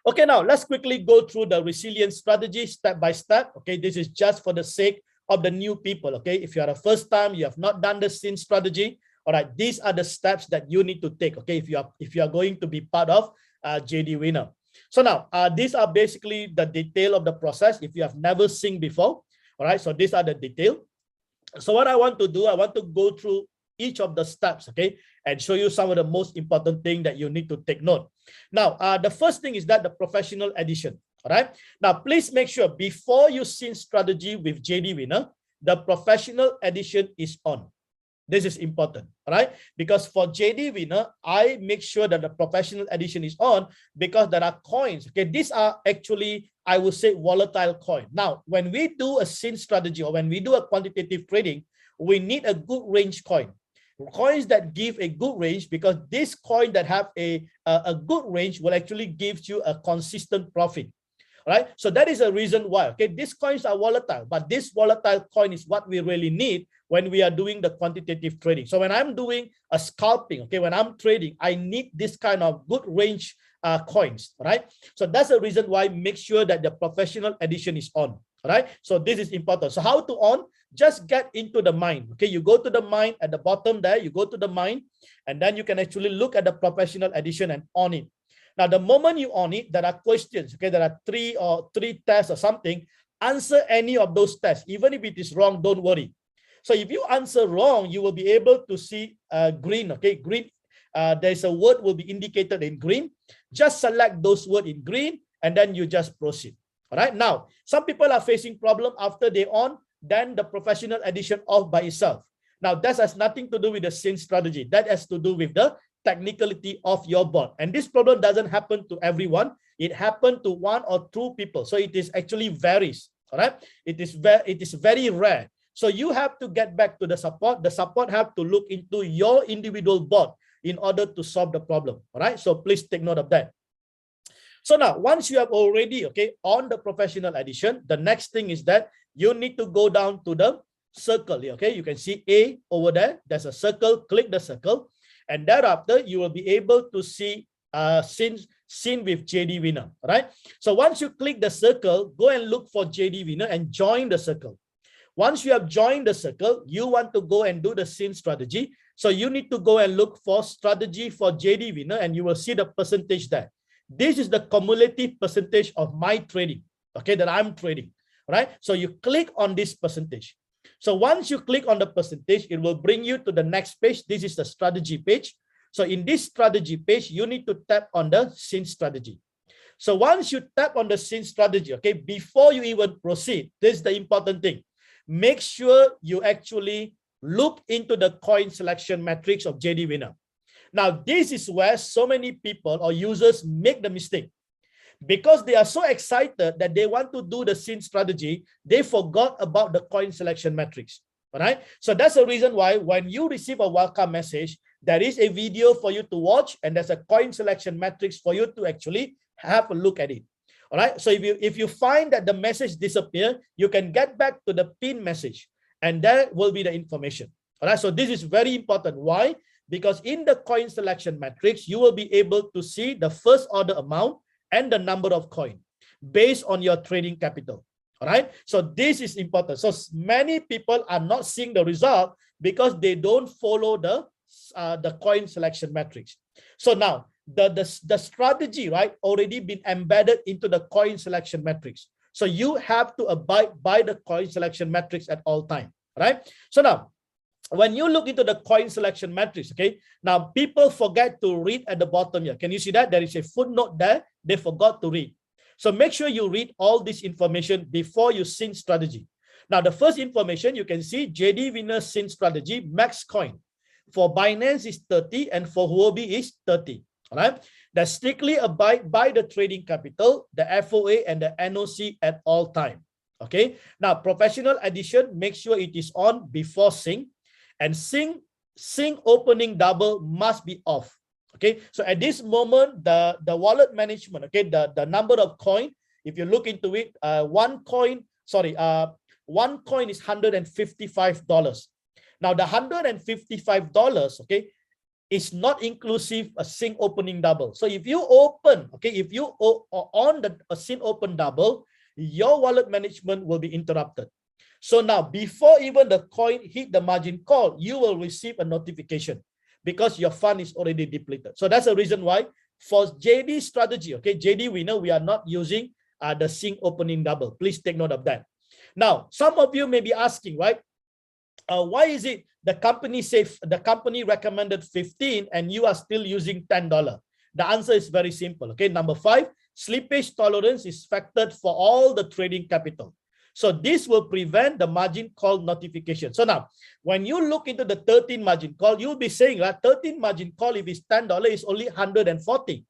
Okay, now let's quickly go through the resilience strategy step by step. Okay, this is just for the sake of the new people. Okay, if you are the first time, you have not done the Sin strategy. All right, these are the steps that you need to take. Okay, if you are going to be part of JD Winner. So now these are basically the detail of the process. If you have never seen before, all right, so these are the detail. So what I want to do, I want to go through each of the steps, okay, and show you some of the most important thing that you need to take note. Now, the first thing is that the professional edition. All right. Now, please make sure before you Sin strategy with JD Winner, the professional edition is on. This is important, all right? Because for JD Winner, I make sure that the professional edition is on, because there are coins. Okay, these are actually, I would say, volatile coin. Now, when we do a Sin strategy, or when we do a quantitative trading, we need a good range coin. Coins that give a good range, because this coin that have a good range will actually give you a consistent profit. Right, so that is a reason why. Okay, these coins are volatile, but this volatile coin is what we really need when we are doing the quantitative trading. So when I'm doing a scalping, okay, when I'm trading, I need this kind of good range coins. Right, so that's the reason why. Make sure that the professional edition is on. Right, so this is important. So how to on? Just get into the mine. Okay, you go to the mine at the bottom there. You go to the mine, and then you can actually look at the professional edition and on it. Now, the moment you on it, there are questions. Okay, there are three tests or something. Answer any of those tests. Even if it is wrong, don't worry. So if you answer wrong, you will be able to see green. Okay, green. There's a word will be indicated in green. Just select those words in green, and then you just proceed. All right. Now, some people are facing problem after they on, then the professional edition off by itself. Now, that has nothing to do with the Sin strategy. That has to do with the technicality of your bot. And this problem doesn't happen to everyone. It happened to 1 or 2 people. So it is actually varies. All right. It is very rare. So you have to get back to the support. The support have to look into your individual bot in order to solve the problem. All right. So please take note of that. So now, once you have already, okay, on the professional edition, the next thing is that you need to go down to the circle here. Okay, you can see A over there. There's a circle. Click the circle. And thereafter, you will be able to see Sin with JD Winner, right? So once you click the circle, go and look for JD Winner and join the circle. Once you have joined the circle, you want to go and do the Sin strategy. So you need to go and look for strategy for JD Winner, and you will see the percentage there. This is the cumulative percentage of my trading, okay, that I'm trading, right? So you click on this percentage. So once you click on the percentage, it will bring you to the next page. This is the strategy page. So in this strategy page, you need to tap on the Sin strategy. So once you tap on the Sin strategy, okay, before you even proceed, this is the important thing. Make sure you actually look into the coin selection matrix of JD Winner. Now, this is where so many people or users make the mistake. Because they are so excited that they want to do the Sin strategy, they forgot about the coin selection matrix. All right. So that's the reason why when you receive a welcome message, there is a video for you to watch, and there's a coin selection matrix for you to actually have a look at it. All right. So if you find that the message disappear, you can get back to the pin message, and there will be the information. All right, so this is very important. Why? Because in the coin selection matrix, you will be able to see the first order amount and the number of coin based on your trading capital. All right, so this is important. So many people are not seeing the result because they don't follow the coin selection matrix. So now the strategy, right, already been embedded into the coin selection matrix. So you have to abide by the coin selection matrix at all time, right? So now, when you look into the coin selection matrix, okay, now people forget to read at the bottom here. Can you see that? There is a footnote there. They forgot to read. So make sure you read all this information before you sync strategy. Now, the first information you can see JD Winner sync strategy, max coin. For Binance is 30 and for Huobi is 30. All right. That strictly abide by the trading capital, the FOA and the NOC at all time. Okay. Now, professional edition, make sure it is on before sync. And sync opening double must be off. Okay, so at this moment, the wallet management, okay, the number of coin, if you look into it, one coin is $155. Now the $155, okay, is not inclusive a sync opening double. So if you open, okay, if you on a sync open double, your wallet management will be interrupted. So now, before even the coin hit the margin call, you will receive a notification because your fund is already depleted. So that's the reason why for JD strategy, okay, JD Winner, we are not using the sync opening double. Please take note of that. Now, some of you may be asking, right? Why is it the company recommended 15 and you are still using $10? The answer is very simple. Okay, number 5, slippage tolerance is factored for all the trading capital. So this will prevent the margin call notification. So now, when you look into the 13 margin call, you'll be saying that 13 margin call, if it's $10, is only 140.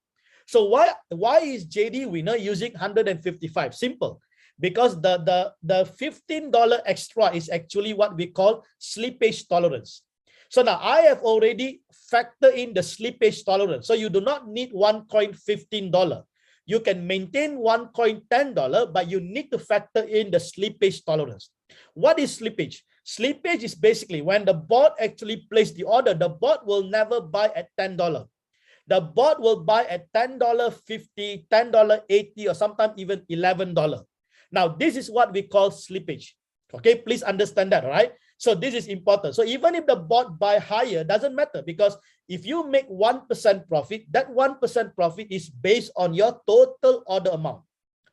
So why is JD Winner using 155? Simple. Because the $15 extra is actually what we call slippage tolerance. So now I have already factored in the slippage tolerance. So you do not need one coin $15. You can maintain one coin $10, but you need to factor in the slippage tolerance. What is slippage? Slippage is basically when the bot actually places the order, the bot will never buy at $10. The bot will buy at $10.50, $10.80, or sometimes even $11. Now, this is what we call slippage. Okay, please understand that, all right? So this is important. So even if the bot buy higher, doesn't matter, because if you make 1% profit, that 1% profit is based on your total order amount.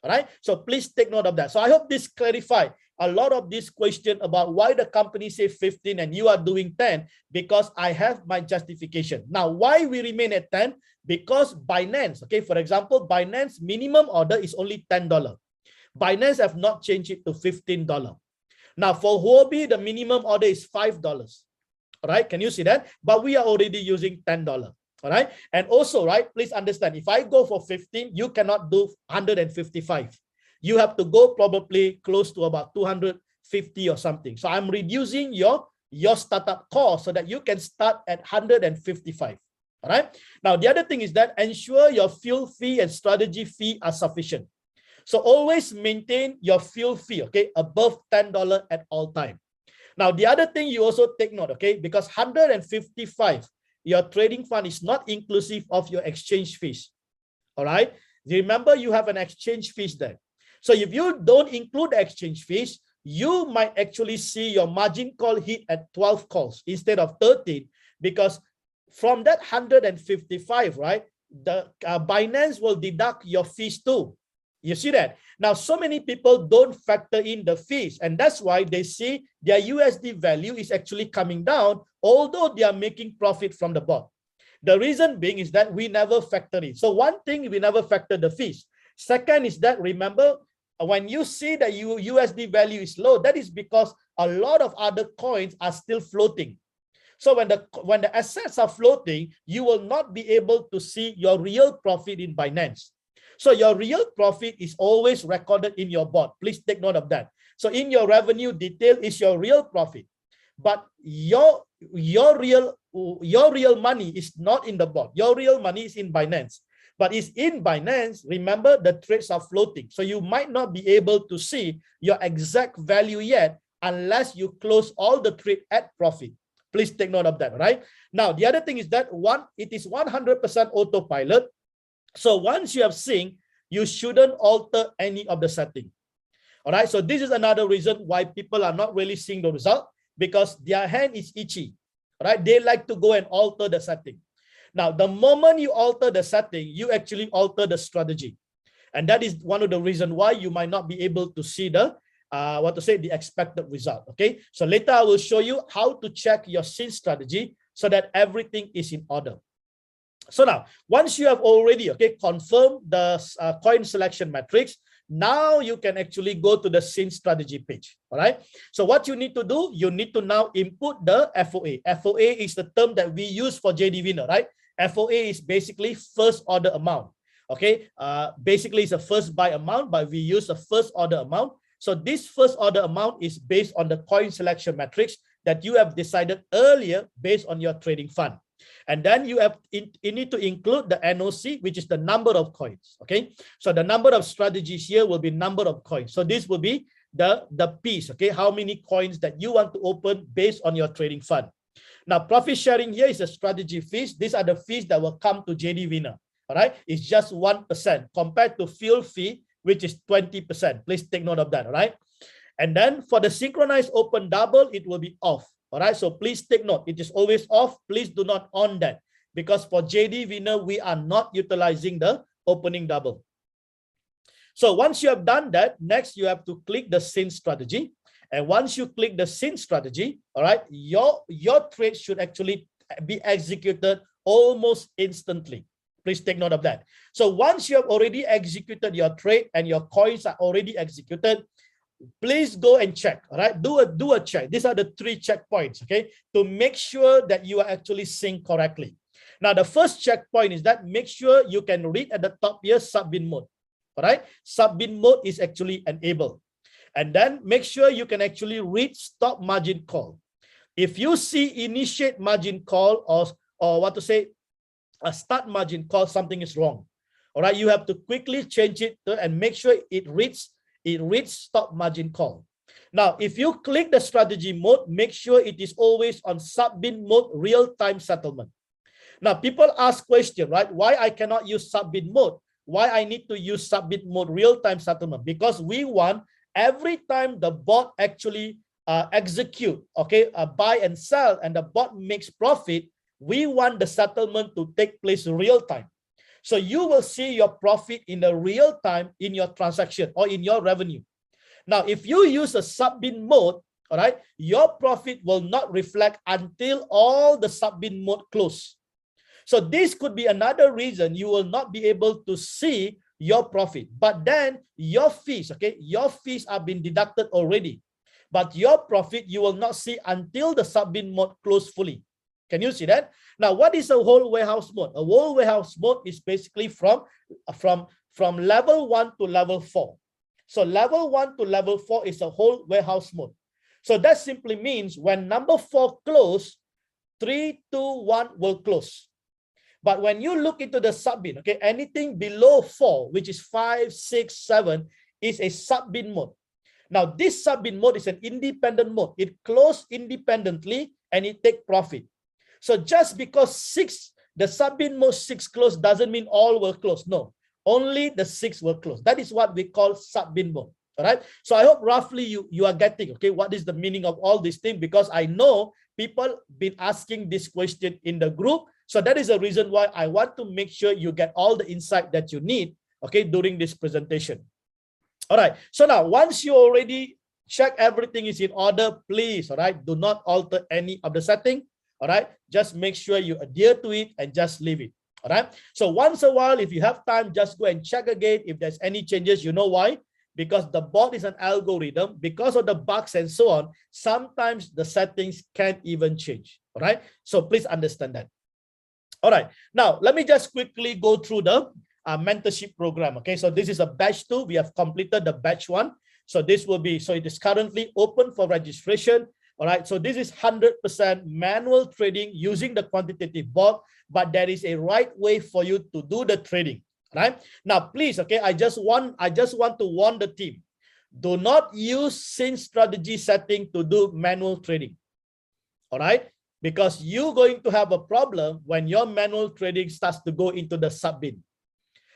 All right. So please take note of that. So I hope this clarifies a lot of this question about why the company say 15 and you are doing 10, because I have my justification. Now, why we remain at 10? Because Binance, okay, for example, Binance minimum order is only $10. Binance have not changed it to $15. Now, for Huobi, the minimum order is $5. All right, can you see that? But we are already using $10. All right, and also, right, please understand, if I go for 15, you cannot do 155. You have to go probably close to about 250 or something. So I'm reducing your startup cost so that you can start at 155. All right. Now, the other thing is that ensure your fuel fee and strategy fee are sufficient. So always maintain your fuel fee, okay, above $10 at all time. Now, the other thing you also take note, okay, because 155, your trading fund is not inclusive of your exchange fees. All right. Remember, you have an exchange fees there. So if you don't include the exchange fees, you might actually see your margin call hit at 12 calls instead of 13, because from that 155, right, the Binance will deduct your fees too. You see that? Now, so many people don't factor in the fees, and that's why they see their USD value is actually coming down, although they are making profit from the bot. The reason being is that we never factor it. So one thing, we never factor the fees. Second is that, remember, when you see that USD value is low, that is because a lot of other coins are still floating. So when the assets are floating, you will not be able to see your real profit in Binance. So your real profit is always recorded in your bot. Please take note of that. So in your revenue detail is your real profit, but your real money is not in the bot. Your real money is in Binance. But it's in Binance, remember, the trades are floating. So you might not be able to see your exact value yet unless you close all the trade at profit. Please take note of that, right? Now, the other thing is that it is 100% autopilot. So once you have synced, you shouldn't alter any of the setting. All right, so this is another reason why people are not really seeing the result, because their hand is itchy. All right, they like to go and alter the setting. Now, the moment you alter the setting, you actually alter the strategy. And that is one of the reasons why you might not be able to see the the expected result. Okay, so later I will show you how to check your sync strategy so that everything is in order. So now, once you have already confirmed the coin selection matrix, now you can actually go to the sync strategy page. All right. So what you need to do, you need to now input the FOA. FOA is the term that we use for JD Winner, right? FOA is basically first order amount. Okay. Basically, it's a first buy amount, but we use a first order amount. So this first order amount is based on the coin selection matrix that you have decided earlier based on your trading fund. And then you need to include the NOC, which is the number of coins. Okay, so the number of strategies here will be number of coins. So this will be the piece. Okay, how many coins that you want to open based on your trading fund. Now, profit sharing here is a strategy fees. These are the fees that will come to JD Winner. All right, it's just 1% compared to field fee, which is 20%. Please take note of that. All right, and then for the synchronized open double, it will be off. All right, so please take note, it is always off. Please do not on that, because for JD Winner, we are not utilizing the opening double. So once you have done that, next you have to click the sync strategy. And once you click the sync strategy, all right, your trade should actually be executed almost instantly. Please take note of that. So once you have already executed your trade and your coins are already executed, please go and check. All right, do a check. These are the 3 checkpoints, okay, to make sure that you are actually synced correctly. Now, the first checkpoint is that make sure you can read at the top here sub-bin mode. All right, sub-bin mode is actually enabled. And then make sure you can actually read stop margin call. If you see initiate margin call or a start margin call, something is wrong. All right, you have to quickly change it and make sure it reads stop margin call. Now, if you click the strategy mode, make sure it is always on sub-bin mode real-time settlement. Now, people ask question, right? Why I cannot use sub-bin mode? Why I need to use sub-bin mode real-time settlement? Because we want every time the bot actually execute, okay, buy and sell, and the bot makes profit, we want the settlement to take place real time. So you will see your profit in the real time in your transaction or in your revenue. Now, if you use a sub-bin mode, all right, your profit will not reflect until all the sub-bin mode close. So this could be another reason you will not be able to see your profit. But then your fees, okay, your fees are being deducted already. But your profit you will not see until the sub-bin mode close fully. Can you see that? Now, what is a whole warehouse mode? A whole warehouse mode is basically from level 1 to level 4. So level 1 to level 4 is a whole warehouse mode. So that simply means when number 4 close, 3, 2, 1 will close. But when you look into the sub-bin, okay, anything below 4, which is 5, 6, 7, is a sub-bin mode. Now, this sub-bin mode is an independent mode. It closes independently and it takes profit. So just because the sub-bin mode 6 close doesn't mean all will close. No, only the 6 will close. That is what we call sub-bin mode. All right. So I hope roughly you are getting, okay, what is the meaning of all these things, because I know people been asking this question in the group. So that is the reason why I want to make sure you get all the insight that you need, okay, during this presentation. All right. So now, once you already check everything is in order, please, all right, do not alter any of the setting. All right, just make sure you adhere to it and just leave it. All right, so once a while, if you have time, just go and check again if there's any changes. You know why? Because the bot is an algorithm. Because of the bugs and so on, sometimes the settings can't even change. All right, so please understand that. All right, now let me just quickly go through the mentorship program. Okay, so this is a batch 2. We have completed the batch 1. So this will be, so it is currently open for registration. All right, so this is 100% manual trading using the quantitative bot, but there is a right way for you to do the trading. Right now, please, okay, I just want to warn the team: do not use sync strategy setting to do manual trading. All right, because you're going to have a problem when your manual trading starts to go into the sub bin.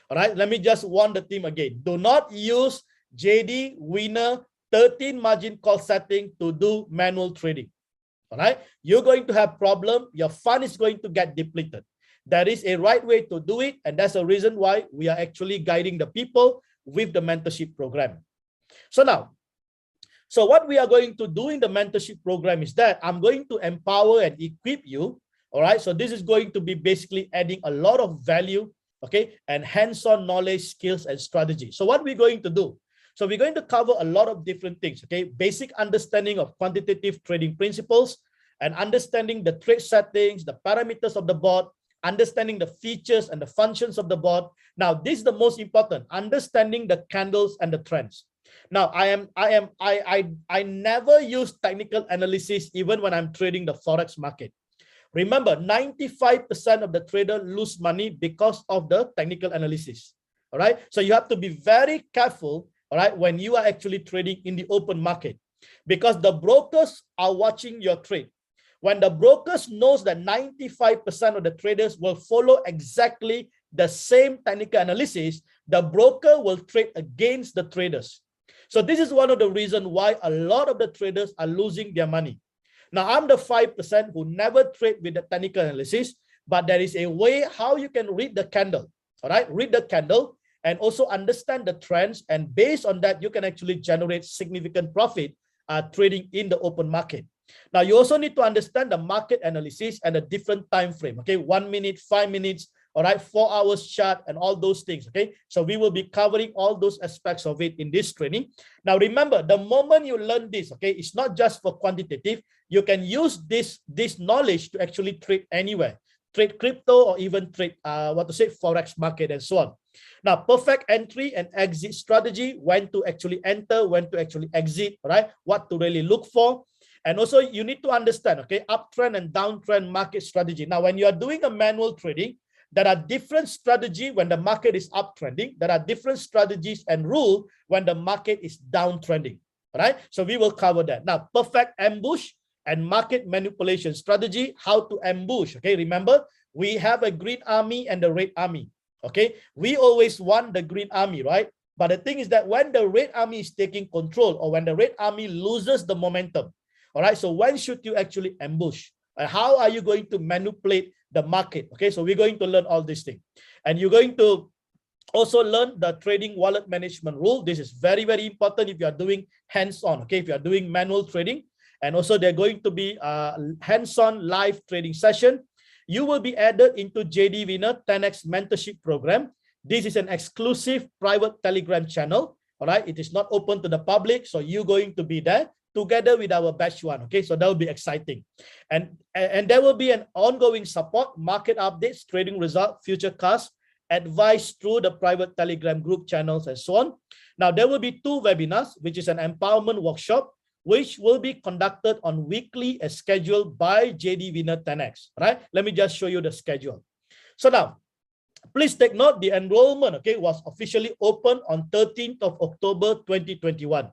All right, let me just warn the team again. Do not use JD Winner 13 margin call setting to do manual trading. All right, you're going to have problem. Your fund is going to get depleted. There is a right way to do it, and that's the reason why we are actually guiding the people with the mentorship program. So now, so what we are going to do in the mentorship program is that I'm going to empower and equip you. All right, so this is going to be basically adding a lot of value, okay, and hands-on knowledge, skills, and strategy. So what we're going to do? So we're going to cover a lot of different things, okay? Basic understanding of quantitative trading principles and understanding the trade settings, the parameters of the board, understanding the features and the functions of the board. Now, this is the most important, understanding the candles and the trends. Now, I never use technical analysis even when I'm trading the Forex market. Remember, 95% of the trader lose money because of the technical analysis. All right. So you have to be very careful, all right, when you are actually trading in the open market, because the brokers are watching your trade. When the brokers knows that 95% of the traders will follow exactly the same technical analysis, the broker will trade against the traders. So this is one of the reasons why a lot of the traders are losing their money. Now, I'm the 5% who never trade with the technical analysis, but there is a way how you can read the candle, all right? Read the candle and also understand the trends. And based on that, you can actually generate significant profit trading in the open market. Now, you also need to understand the market analysis and a different time frame, okay? 1 minute, 5 minutes, all right, 4 hours chart and all those things, okay? So we will be covering all those aspects of it in this training. Now, remember, the moment you learn this, okay, it's not just for quantitative. You can use this knowledge to actually trade anywhere, trade crypto or even trade, Forex market and so on. Now, perfect entry and exit strategy, when to actually enter, when to actually exit, right? What to really look for. And also you need to understand, okay, uptrend and downtrend market strategy. Now, when you are doing a manual trading, there are different strategies when the market is uptrending. There are different strategies and rule when the market is downtrending, right? So we will cover that. Now, perfect ambush and market manipulation strategy, how to ambush, okay? Remember, we have a green army and the red army, okay? We always want the green army, right? But the thing is that when the red army is taking control or when the red army loses the momentum, all right, so when should you actually ambush? And how are you going to manipulate the market? Okay, so we're going to learn all these things. And you're going to also learn the trading wallet management rule. This is very, very important if you are doing hands-on, okay, if you are doing manual trading. And also they're going to be hands-on live trading session. You will be added into JD Winner 10X mentorship program. This is an exclusive private Telegram channel. All right, it is not open to the public, so you're going to be there together with our batch one, okay? So that will be exciting. And there will be an ongoing support, market updates, trading result, future cast, advice through the private Telegram group channels and so on. Now, there will be 2 webinars, which is an empowerment workshop, which will be conducted on weekly as scheduled by JD Winner 10X, right? Let me just show you the schedule. So now, please take note, the enrollment, okay, was officially open on 13th of October, 2021.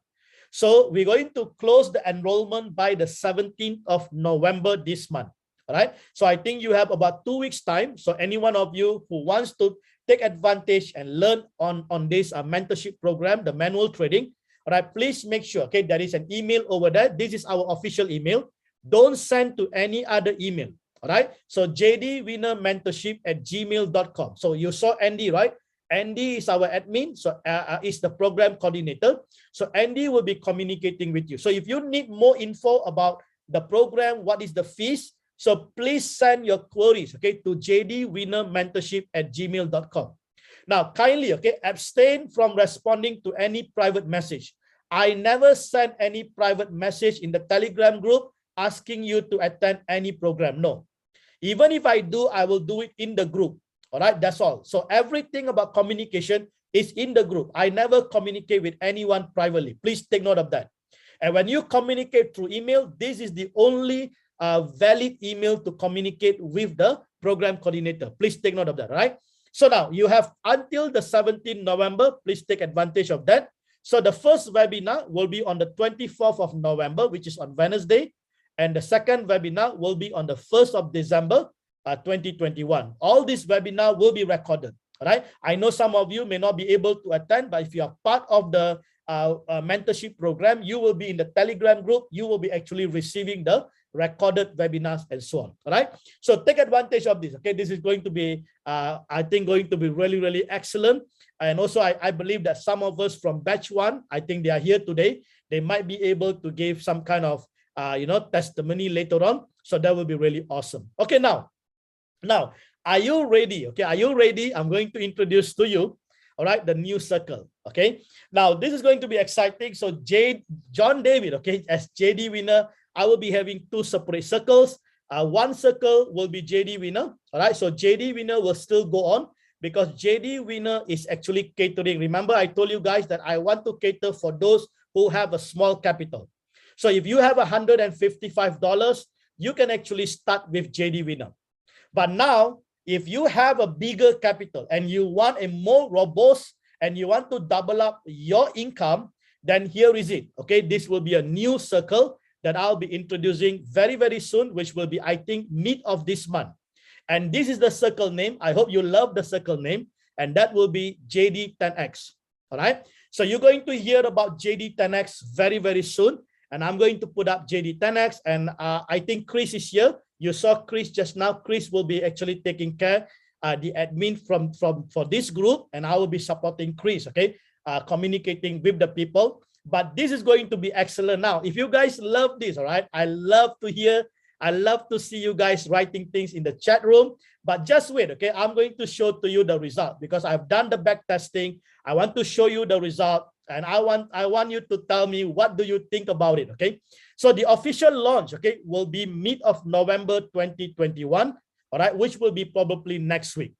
So we're going to close the enrollment by the 17th of November this month. All right. So I think you have about 2 weeks time. So any one of you who wants to take advantage and learn on this mentorship program, the manual trading, all right, please make sure, okay, there is an email over there. This is our official email. Don't send to any other email. All right. So jdwinnermentorship@gmail.com. So you saw Andy, right? Andy is our admin, so is the program coordinator. So Andy will be communicating with you. So if you need more info about the program, what is the fees, so please send your queries, okay, to jdwinnermentorship@gmail.com. Now, kindly, okay, abstain from responding to any private message. I never send any private message in the Telegram group asking you to attend any program. No. Even if I do, I will do it in the group. All right, that's all. So everything about communication is in the group. I never communicate with anyone privately. Please take note of that. And when you communicate through email, this is the only valid email to communicate with the program coordinator. Please take note of that, right? So now you have until the 17th November. Please take advantage of that. So the first webinar will be on the 24th of November, which is on Wednesday. and the second webinar will be on the 1st of December 2021. All these webinars will be recorded. All right. I know some of you may not be able to attend, but if you are part of the mentorship program, you will be in the Telegram group. You will be actually receiving the recorded webinars and so on. All right. So take advantage of this. Okay. This is going to be, I think, going to be really, really excellent. And also, I believe that some of us from batch 1, I think they are here today. They might be able to give some kind of, testimony later on. So that will be really awesome. Okay. Now, are you ready? Okay. Are you ready? I'm going to introduce to you, all right, the new circle. Okay. Now, this is going to be exciting. So John David, okay, as JD winner, I will be having 2 separate circles. One circle will be JD winner. All right. So JD winner will still go on because JD winner is actually catering. Remember, I told you guys that I want to cater for those who have a small capital. So if you have $155, you can actually start with JD winner. But now, if you have a bigger capital and you want a more robust and you want to double up your income, then here is it. Okay, this will be a new circle that I'll be introducing very, very soon, which will be, I think, mid of this month. And this is the circle name. I hope you love the circle name. And that will be JD 10X. All right. So you're going to hear about JD 10X very, very soon. And I'm going to put up JD 10X. And I think Chris is here. You saw Chris just now. Chris will be actually taking care the admin for this group, and I will be supporting Chris, okay, communicating with the people. But this is going to be excellent. Now, if you guys love this, all right, I love to hear, I love to see you guys writing things in the chat room. But just wait, okay, I'm going to show to you the result because I've done the back testing. I want to show you the result, and I want you to tell me what do you think about it, okay? So the official launch, okay, will be mid of November 2021, all right, which will be probably next week.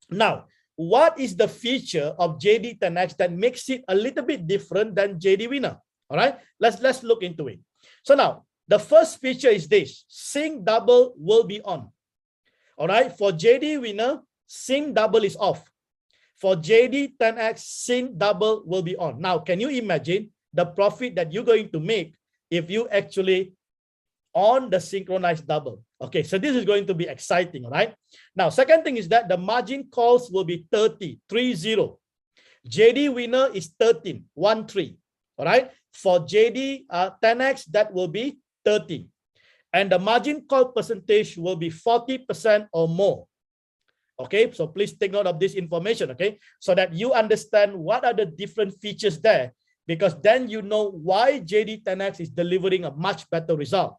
Now, what is the feature of JD 10X that makes it a little bit different than JD Winner? All right, let's look into it. So now, the first feature is this: Sync Double will be on. All right, for JD Winner, Sync Double is off. For JD 10X, Sync Double will be on. Now, can you imagine the profit that you're going to make if you actually on the synchronized double? Okay, so this is going to be exciting, all right? Now, second thing is that the margin calls will be 30. JD Winner is 13, 1-3, all right? For JD 10X, that will be 30. And the margin call percentage will be 40% or more. Okay, so please take note of this information, okay? So that you understand what are the different features there, because then you know why JD 10X is delivering a much better result.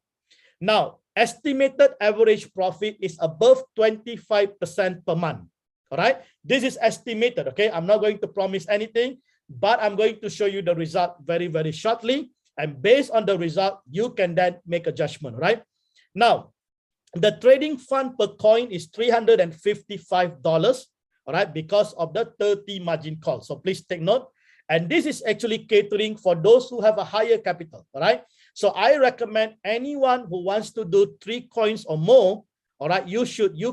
Now, estimated average profit is above 25% per month. All right, this is estimated. Okay, I'm not going to promise anything, but I'm going to show you the result very, very shortly. And based on the result, you can then make a judgment. Right now, the trading fund per coin is $355. All right, because of the 30 margin call. So please take note. And this is actually catering for those who have a higher capital. All right. So I recommend anyone who wants to do 3 coins or more, all right, you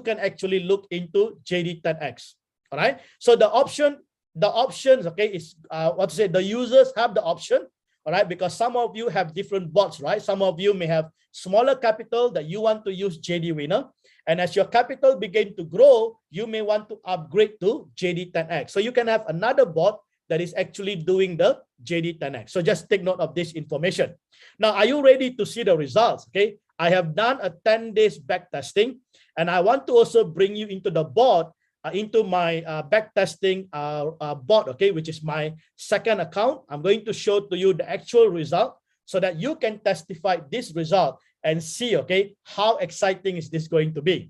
can actually look into JD 10X. All right. So the options, okay, is the users have the option, all right, because some of you have different bots, right? Some of you may have smaller capital that you want to use JD Winner. And as your capital begin to grow, you may want to upgrade to JD 10X. So you can have another bot that is actually doing the JD 10X. So just take note of this information. Now, are you ready to see the results? Okay, I have done a 10 days back testing, and I want to also bring you into the board, into my back testing bot, okay, which is my second account. I'm going to show to you the actual result so that you can testify this result and see, okay, how exciting is this going to be.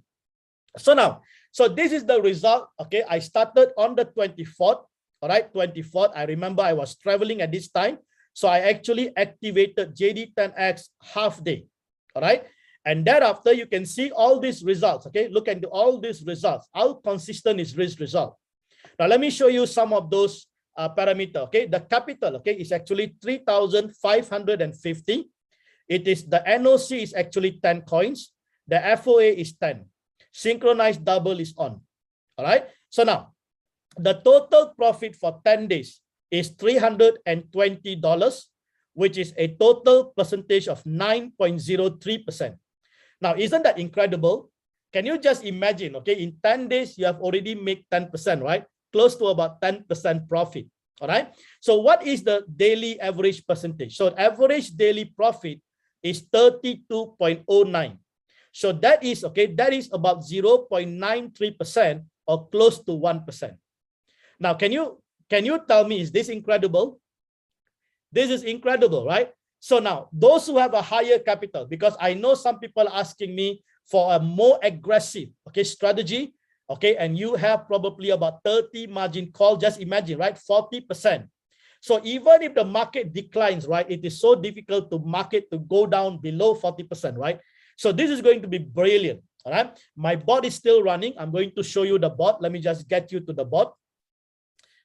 So now, so this is the result, okay. I started on the 24th. All right, 24th. I remember I was traveling at this time. So I actually activated JD 10X half day. All right. And thereafter, you can see all these results. Okay. Look into all these results. How consistent is this result? Now, let me show you some of those parameters. Okay. The capital, okay, is actually 3,550. It is the NOC is actually 10 coins. The FOA is 10. Synchronized double is on. All right. So now, the total profit for 10 days is $320, which is a total percentage of 9.03%. Now, isn't that incredible? Can you just imagine, okay, in 10 days, you have already made 10%, right? Close to about 10% profit, all right? So what is the daily average percentage? So average daily profit is 32.09. So that is, okay, that is about 0.93% or close to 1%. Now, can you tell me, is this incredible? This is incredible, right? So now, those who have a higher capital, because I know some people are asking me for a more aggressive, okay, strategy, okay, and you have probably about 30 margin call, just imagine, right, 40%. So even if the market declines, right, it is so difficult to market to go down below 40%, right? So this is going to be brilliant, all right? My bot is still running. I'm going to show you the bot. Let me just get you to the bot.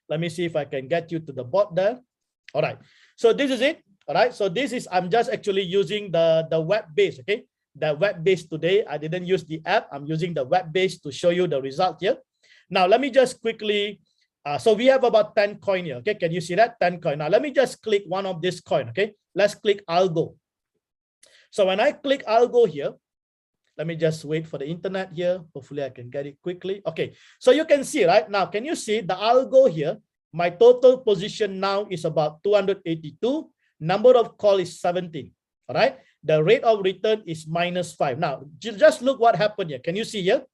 Let me see if I can get you to the bot there. All right, so this is it. All right, so this is, I'm just actually using the web-based, okay? The web-based today. I didn't use the app. I'm using the web-based to show you the result here. Now, let me just quickly, so we have about 10 coin here, okay? Can you see that? 10 coin. Now, let me just click one of this coin, okay? Let's click Algo. So when I click Algo here, let me just wait for the internet here. Hopefully I can get it quickly. Okay, so you can see, right? Now, can you see the Algo here? My total position now is about 282. Number of call is 17, all right? The rate of return is -5. Now, just look what happened here. Can you see here?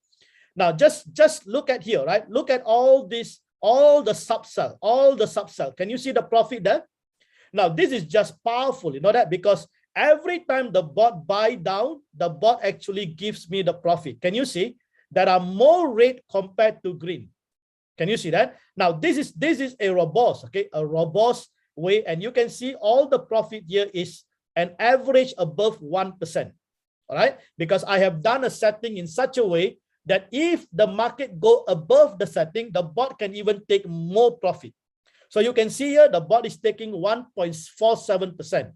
Now, just look at here, right? Look at all this, all the subsell. Can you see the profit there? Now, this is just powerful, you know that? Because every time the bot buy down, the bot actually gives me the profit. Can you see? There are more red compared to green. Can you see that? Now, this is a robust, okay? A robust way, and you can see all the profit here is an average above 1%, all right? Because I have done a setting in such a way that if the market go above the setting, the bot can even take more profit. So you can see here, the bot is taking 1.47%,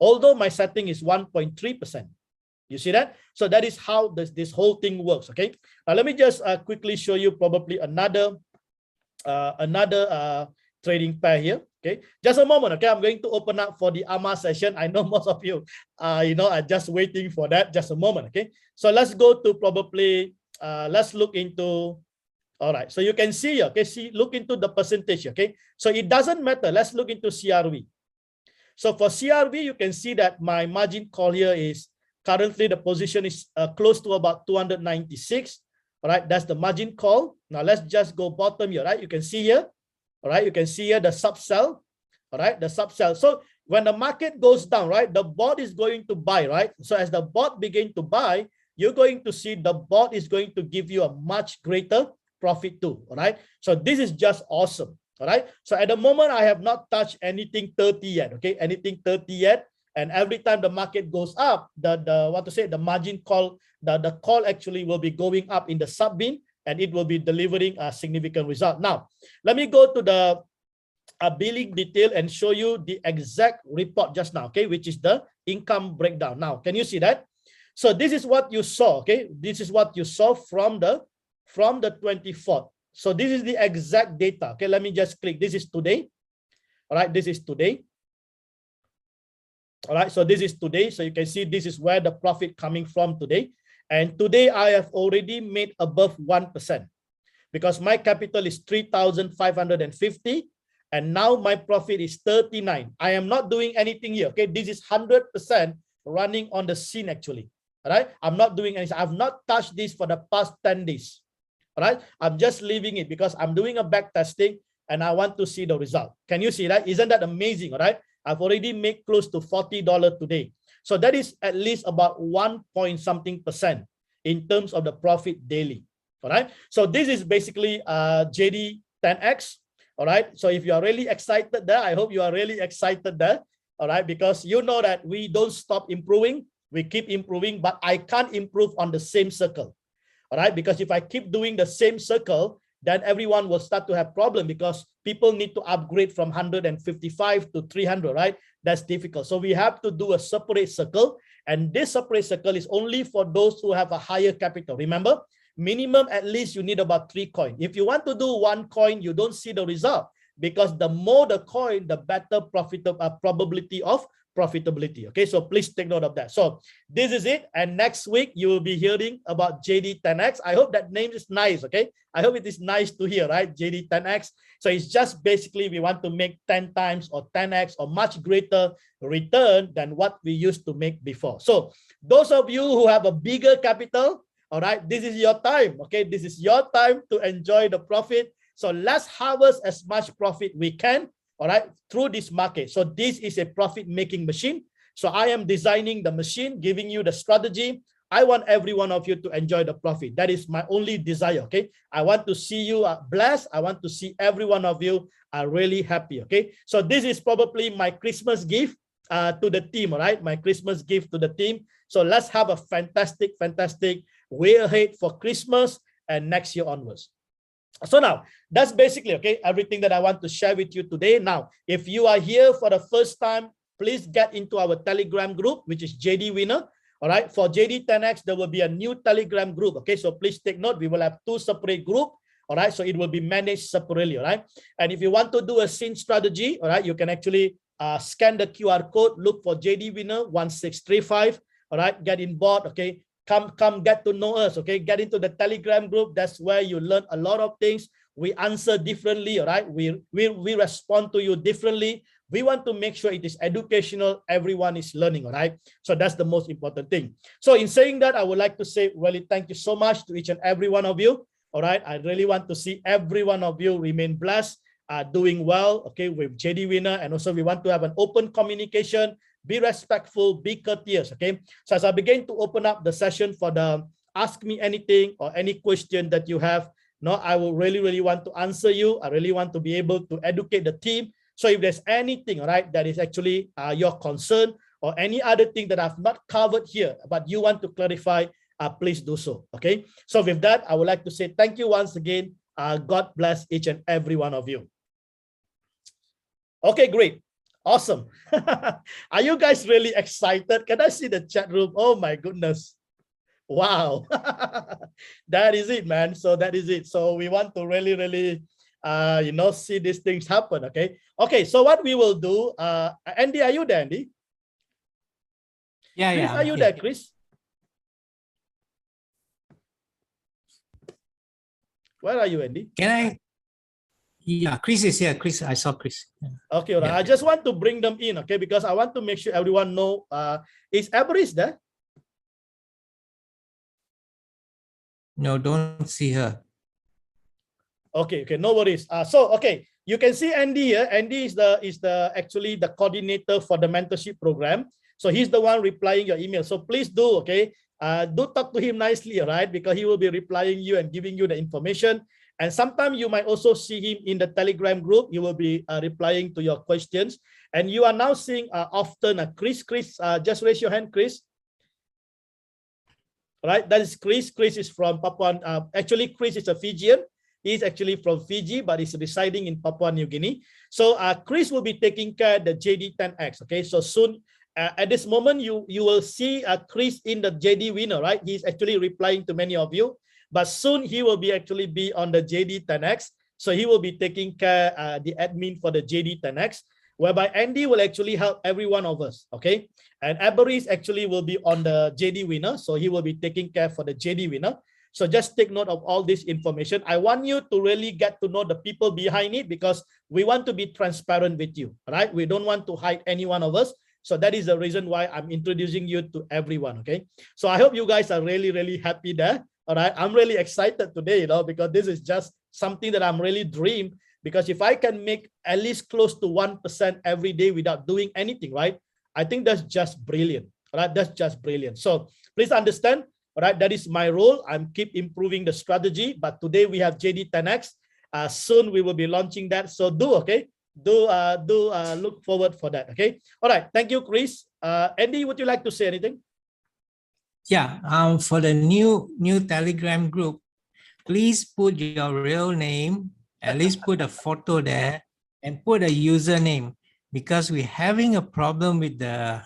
although my setting is 1.3%. You see that? So that is how this whole thing works, okay? Now, let me just quickly show you probably another trading pair here. Okay, just a moment. Okay, I'm going to open up for the AMA session. I know most of you, are just waiting for that. Just a moment. Okay, so let's go to probably, let's look into, all right. So you can see, okay, look into the percentage. Okay, so it doesn't matter. Let's look into CRV. So for CRV, you can see that my margin call here is currently the position is close to about 296. All right, that's the margin call. Now let's just go bottom here, right? You can see here. All right, you can see here the subsell, all right, the subsell. So when the market goes down, right, the bot is going to buy, right? So as the bot begin to buy, you're going to see the bot is going to give you a much greater profit too, all right? So this is just awesome, all right? So at the moment, I have not touched anything 30 yet, okay? Anything 30 yet. And every time the market goes up, the margin call, the call actually will be going up in the sub-bin, and it will be delivering a significant result. Now, let me go to the billing detail and show you the exact report just now, okay, which is the income breakdown. Now, can you see that? So this is what you saw, okay? This is what you saw from the 24th. So this is the exact data, okay? Let me just click. This is today, all right? This is today. All right, so this is today. So you can see this is where the profit coming from today. And today I have already made above 1% because my capital is 3,550 and now my profit is 39. I am not doing anything here. Okay, this is 100% running on the scene actually. All right, I'm not doing anything. I've not touched this for the past 10 days. All right, I'm just leaving it because I'm doing a back testing and I want to see the result. Can you see that? Isn't that amazing? All right, I've already made close to $40 today. So that is at least about 1.something% in terms of the profit daily. All right. So this is basically JD 10X. All right. So if you are really excited there, I hope you are really excited there. All right. Because you know that we don't stop improving. We keep improving, but I can't improve on the same circle. All right. Because if I keep doing the same circle, then everyone will start to have problem because people need to upgrade from 155 to 300, right? That's difficult. So we have to do a separate circle, and this separate circle is only for those who have a higher capital. Remember, minimum at least you need about 3 coins. If you want to do 1 coin, you don't see the result because the more the coin, the better probability of profitability. Okay, so please take note of that. So this is it. And next week, you will be hearing about JD 10X. I hope that name is nice. Okay, I hope it is nice to hear, right? JD 10X. So it's just basically we want to make 10 times or 10X or much greater return than what we used to make before. So those of you who have a bigger capital, all right, this is your time. Okay, this is your time to enjoy the profit. So let's harvest as much profit we can, all right, through this market. So this is a profit-making machine. So I am designing the machine, giving you the strategy. I want every one of you to enjoy the profit. That is my only desire, okay? I want to see you blessed. I want to see every one of you are really happy, okay? So this is probably my Christmas gift to the team, all right? My Christmas gift to the team. So let's have a fantastic, fantastic way ahead for Christmas and next year onwards. So now that's basically, okay, everything that I want to share with you today. Now, if you are here for the first time, please get into our Telegram group, which is JD Winner. All right, for JD 10X, there will be a new Telegram group. Okay, so please take note, we will have 2 separate groups. All right, so it will be managed separately. All right, and if you want to do a scene strategy, all right, you can actually scan the QR code, look for JD Winner 1635. All right, get in board. Okay, come get to know us. Okay, get into the Telegram group. That's where you learn a lot of things. We answer differently. All right, we respond to you differently. We want to make sure it is educational. Everyone is learning. All right, so that's the most important thing. So in saying that, I would like to say really thank you so much to each and every one of you. All right, I really want to see every one of you remain blessed, doing well, okay, with JD Winner. And also we want to have an open communication, be respectful, be courteous, okay? So as I begin to open up the session for the ask me anything or any question that you have, no, I will really want to answer you. I really want to be able to educate the team. So if there's anything, all right, that is actually your concern or any other thing that I've not covered here, but you want to clarify, please do so, okay? So with that, I would like to say thank you once again. God bless each and every one of you. Okay, great. Awesome. Are you guys really excited? Can I see the chat room? Oh my goodness. Wow. That is it, man. So that is it. So we want to really, you know, see these things happen, okay? Okay, so what we will do, Andy, are you there, Andy? Yeah, Chris, yeah. are you there, Chris? Where are you, Andy? Can I? Yeah, Chris is here. Chris, I saw Chris. Okay, all right. Yeah. I just want to bring them in, okay? Because I want to make sure everyone know. Is Everest there? No, don't see her. Okay, no worries. So okay, you can see Andy here. Andy is actually the coordinator for the mentorship program. So he's the one replying your email. So please do, okay, do talk to him nicely, all right? Because he will be replying you and giving you the information. And sometimes you might also see him in the Telegram group. He will be replying to your questions. And you are now seeing often Chris. Chris, just raise your hand, Chris. All right, that is Chris. Chris is from Papua. Actually, Chris is a Fijian. He's actually from Fiji, but he's residing in Papua New Guinea. So Chris will be taking care of the JD 10X. Okay, so soon, at this moment, you will see Chris in the JD Winner, right? He's actually replying to many of you. But soon he will be actually be on the JD 10X. So he will be taking care the admin for the JD 10X, whereby Andy will actually help every one of us, okay? And Everest actually will be on the JD Winner. So he will be taking care for the JD Winner. So just take note of all this information. I want you to really get to know the people behind it because we want to be transparent with you, right? We don't want to hide any one of us. So that is the reason why I'm introducing you to everyone, okay? So I hope you guys are really happy there. All right, I'm really excited today, you know, because this is just something that I'm really dream. Because if I can make at least close to 1% every day without doing anything, right? I think that's just brilliant. All right, that's just brilliant. So please understand, all right, that is my role. I'm keep improving the strategy. But today we have JD 10X. Soon we will be launching that. So do, okay, do look forward for that. Okay. All right. Thank you, Chris. Andy, would you like to say anything? Yeah, for the new Telegram group, please put your real name, at least put a photo there and put a username because we're having a problem with the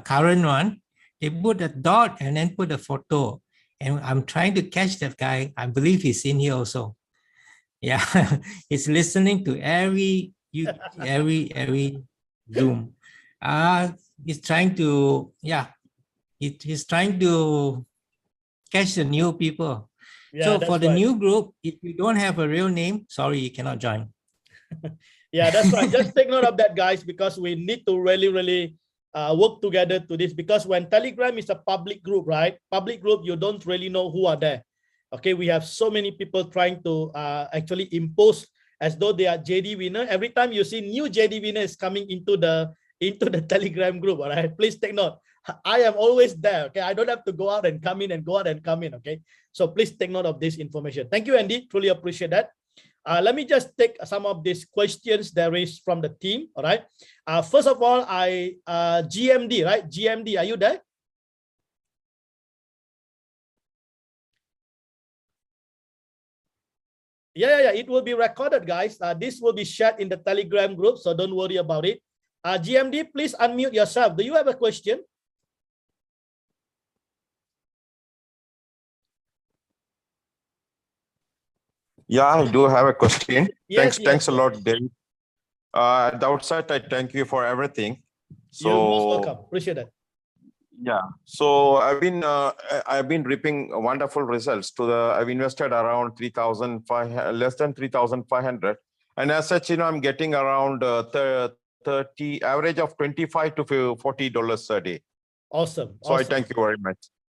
current one. They put a dot and then put a photo. And I'm trying to catch that guy. I believe he's in here also. Yeah, he's listening to every Zoom. He's trying to, he's trying to catch the new people. Yeah, So that's for the right. new group, if you don't have a real name, sorry, you cannot join. Yeah, that's right. Just take note of that, guys, because we need to really work together to this, because when Telegram is a public group, right? Public group, you don't really know who are there. Okay, we have so many people trying to actually impose as though they are JD winner. Every time you see new JD winner is coming into the Telegram group, all right? Please take note. I am always there, okay? I don't have to go out and come in and go out and come in, okay? So please take note of this information. Thank you, Andy. Truly appreciate that. Let me just take some of these questions there is from the team, all right? First of all, GMD, right? GMD, are you there? Yeah, it will be recorded, guys. This will be shared in the Telegram group, so don't worry about it. GMD, please unmute yourself. Do you have a question? Yeah, I do have a question. Yes, Thanks a lot, David. At the outset, I thank you for everything. You're most welcome. Appreciate it. Yeah. So I've been reaping wonderful results. I've invested around 3,500, less than 3,500, and as such, I'm getting around 30 average of $25 to $40 a day. Awesome. So I thank you very much.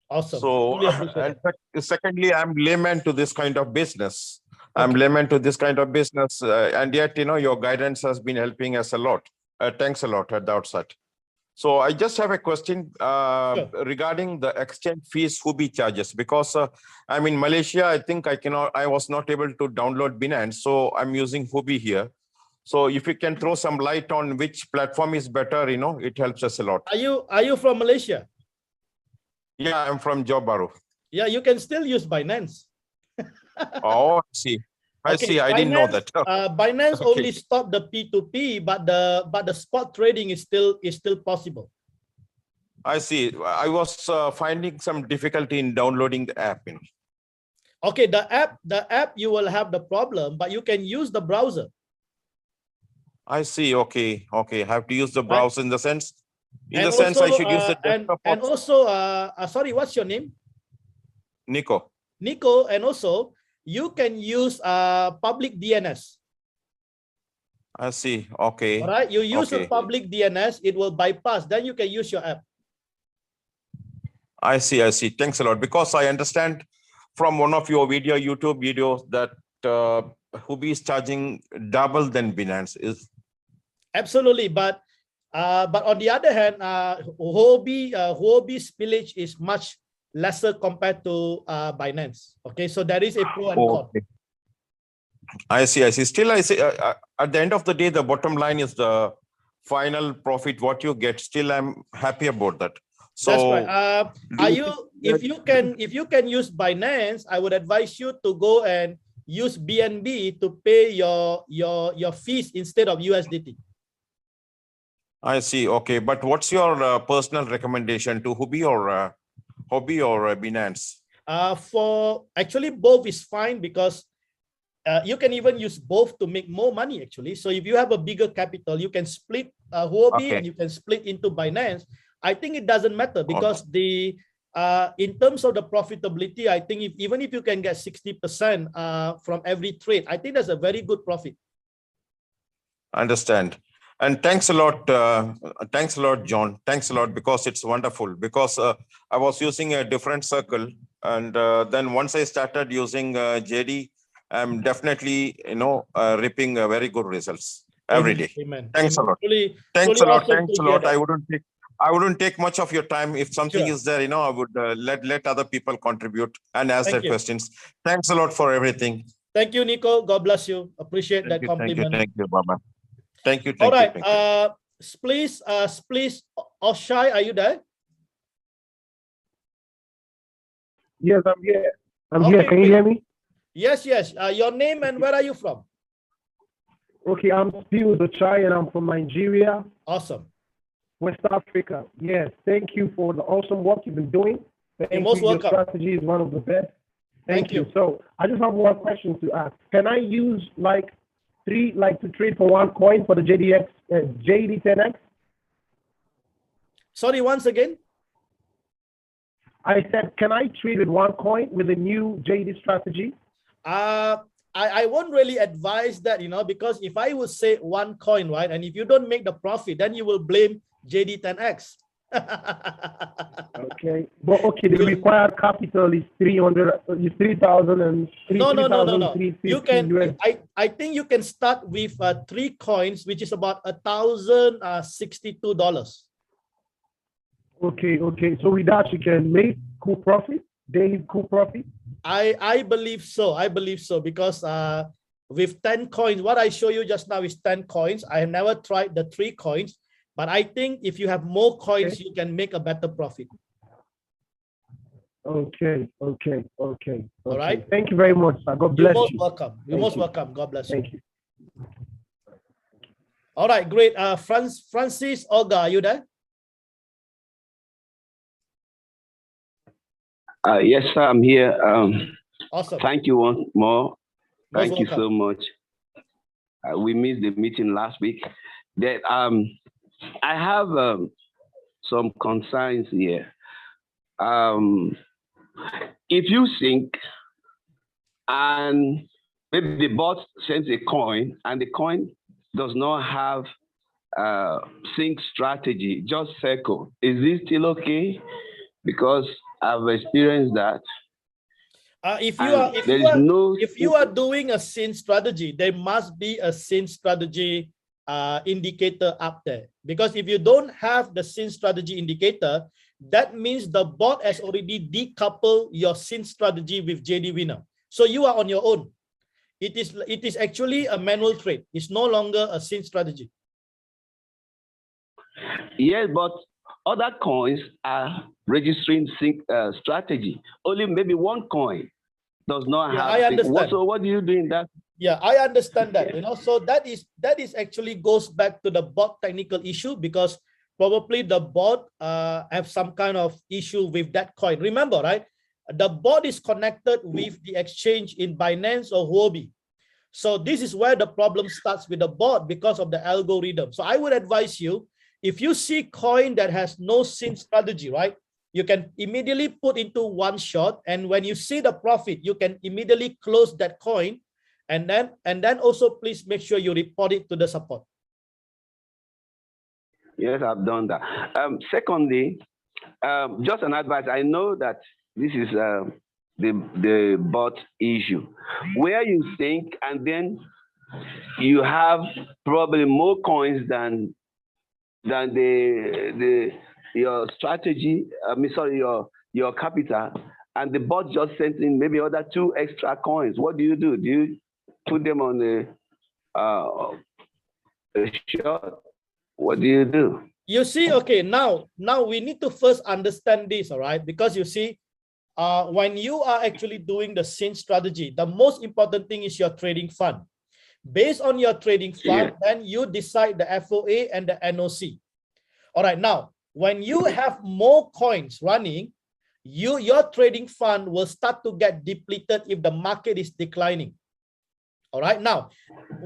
Awesome. So, and secondly, I'm layman to this kind of business. I'm layman to this kind of business, and yet, your guidance has been helping us a lot. Thanks a lot at the outset. So I just have a question regarding the exchange fees Huobi charges, because I'm in Malaysia. I think I was not able to download Binance, so I'm using Huobi here. So if you can throw some light on which platform is better, it helps us a lot. Are you from Malaysia? Yeah, I'm from Johor Bahru. Yeah, you can still use Binance. Oh, I see. I see. I didn't know that. Binance only stopped the P2P, but the spot trading is still possible. I see. I was finding some difficulty in downloading the app. Okay, the app you will have the problem, but you can use the browser. I see. Okay. I have to use the browser in the sense. I should use the desktop. And also, sorry, what's your name? Nico. And also, you can use public DNS. I see. Okay. All right. You use a public DNS, it will bypass. Then you can use your app. I see. Thanks a lot. Because I understand from one of your YouTube videos that Huobi is charging double than Binance is. Absolutely, but on the other hand, Huobi's spillage is much lesser compared to Binance. Okay, so there is a pro and con. I see. Still, I see. At the end of the day, the bottom line is the final profit. What you get. Still, I'm happy about that. So, that's right. If you can use Binance, I would advise you to go and use BNB to pay your fees instead of USDT. I see. Okay, but what's your personal recommendation to Huobi or Binance? For actually both is fine, because you can even use both to make more money actually. So if you have a bigger capital, you can split Huobi and you can split into Binance. I think it doesn't matter, because in terms of the profitability, I think even if you can get 60% from every trade, I think that's a very good profit. Understand. And thanks a lot, John. Thanks a lot, because it's wonderful. Because I was using a different circle, and then once I started using JD, I'm definitely reaping very good results every day. Amen. Thanks a lot. Thanks a lot. I wouldn't take much of your time. If something is there, I would let other people contribute and ask their questions. Thanks a lot for everything. Thank you, Nico. God bless you. Appreciate that compliment. Thank you, Baba. Thank you. All right. Please, Oshai, are you there? Yes, I'm here. I'm here. Can you hear me? Yes. Your name and where are you from? Okay, I'm still Oshai and I'm from Nigeria. Awesome. West Africa. Yes. Thank you for the awesome work you've been doing. You're most welcome. Your strategy is one of the best. Thank you. So I just have one question to ask. Can I use to trade for one coin for the JD10X? Sorry, once again. I said, can I trade with one coin with the new JD strategy? I won't really advise that, because if I would say one coin, right, and if you don't make the profit, then you will blame JD 10X. Okay, but okay, the required capital is 3,000 and No. 3,350 You can. US. I think you can start with 3 coins, which is about $1,062. Okay. So with that, you can make cool profit, daily cool profit. I believe so. I believe so because with 10 coins, what I show you just now is 10 coins. I have never tried the 3 coins, but I think if you have more coins, Okay. you can make a better profit. Okay. All right. Thank you very much, sir. God You're bless most you. welcome. You're Thank most you. welcome. God bless you. Thank you. All right, great. Francis Olga, are you there? Yes, sir, I'm here. Awesome. Thank you once more. Most Thank you welcome. so much. We missed the meeting last week. That I have some concerns here. If you think and maybe the bot sends a coin and the coin does not have sync strategy, just circle, is this still okay? Because I've experienced that. If you are doing a SYN strategy, there must be a SYN strategy indicator up there. Because if you don't have the SYN strategy indicator, that means the bot has already decoupled your SYN strategy with JD Winner. So you are on your own. It is actually a manual trade. It's no longer a SYN strategy. Yes, but other coins are registering sync strategy. Only maybe one coin does not have. I understand. So what do you do in that? Yeah, I understand that. So that is actually goes back to the bot technical issue because probably the bot have some kind of issue with that coin. Remember, right? The bot is connected with the exchange in Binance or Huobi. So this is where the problem starts with the bot because of the algorithm. So I would advise you, if you see coin that has no SYN strategy, right, you can immediately put into one shot. And when you see the profit, you can immediately close that coin. And then also please make sure you report it to the support. Yes, I've done that. Secondly, just an advice. I know that this is the bot issue where you think and then you have probably more coins than your strategy, your capital, and the bot just sent in maybe other 2 extra coins. What do? Do you put them on the short? What do you do? You see, okay, now we need to first understand this, all right? Because you see, when you are actually doing the SYN strategy, the most important thing is your trading fund. Based on your trading fund, then you decide the FOA and the NOC. All right, now, when you have more coins running, your trading fund will start to get depleted if the market is declining. All right, now,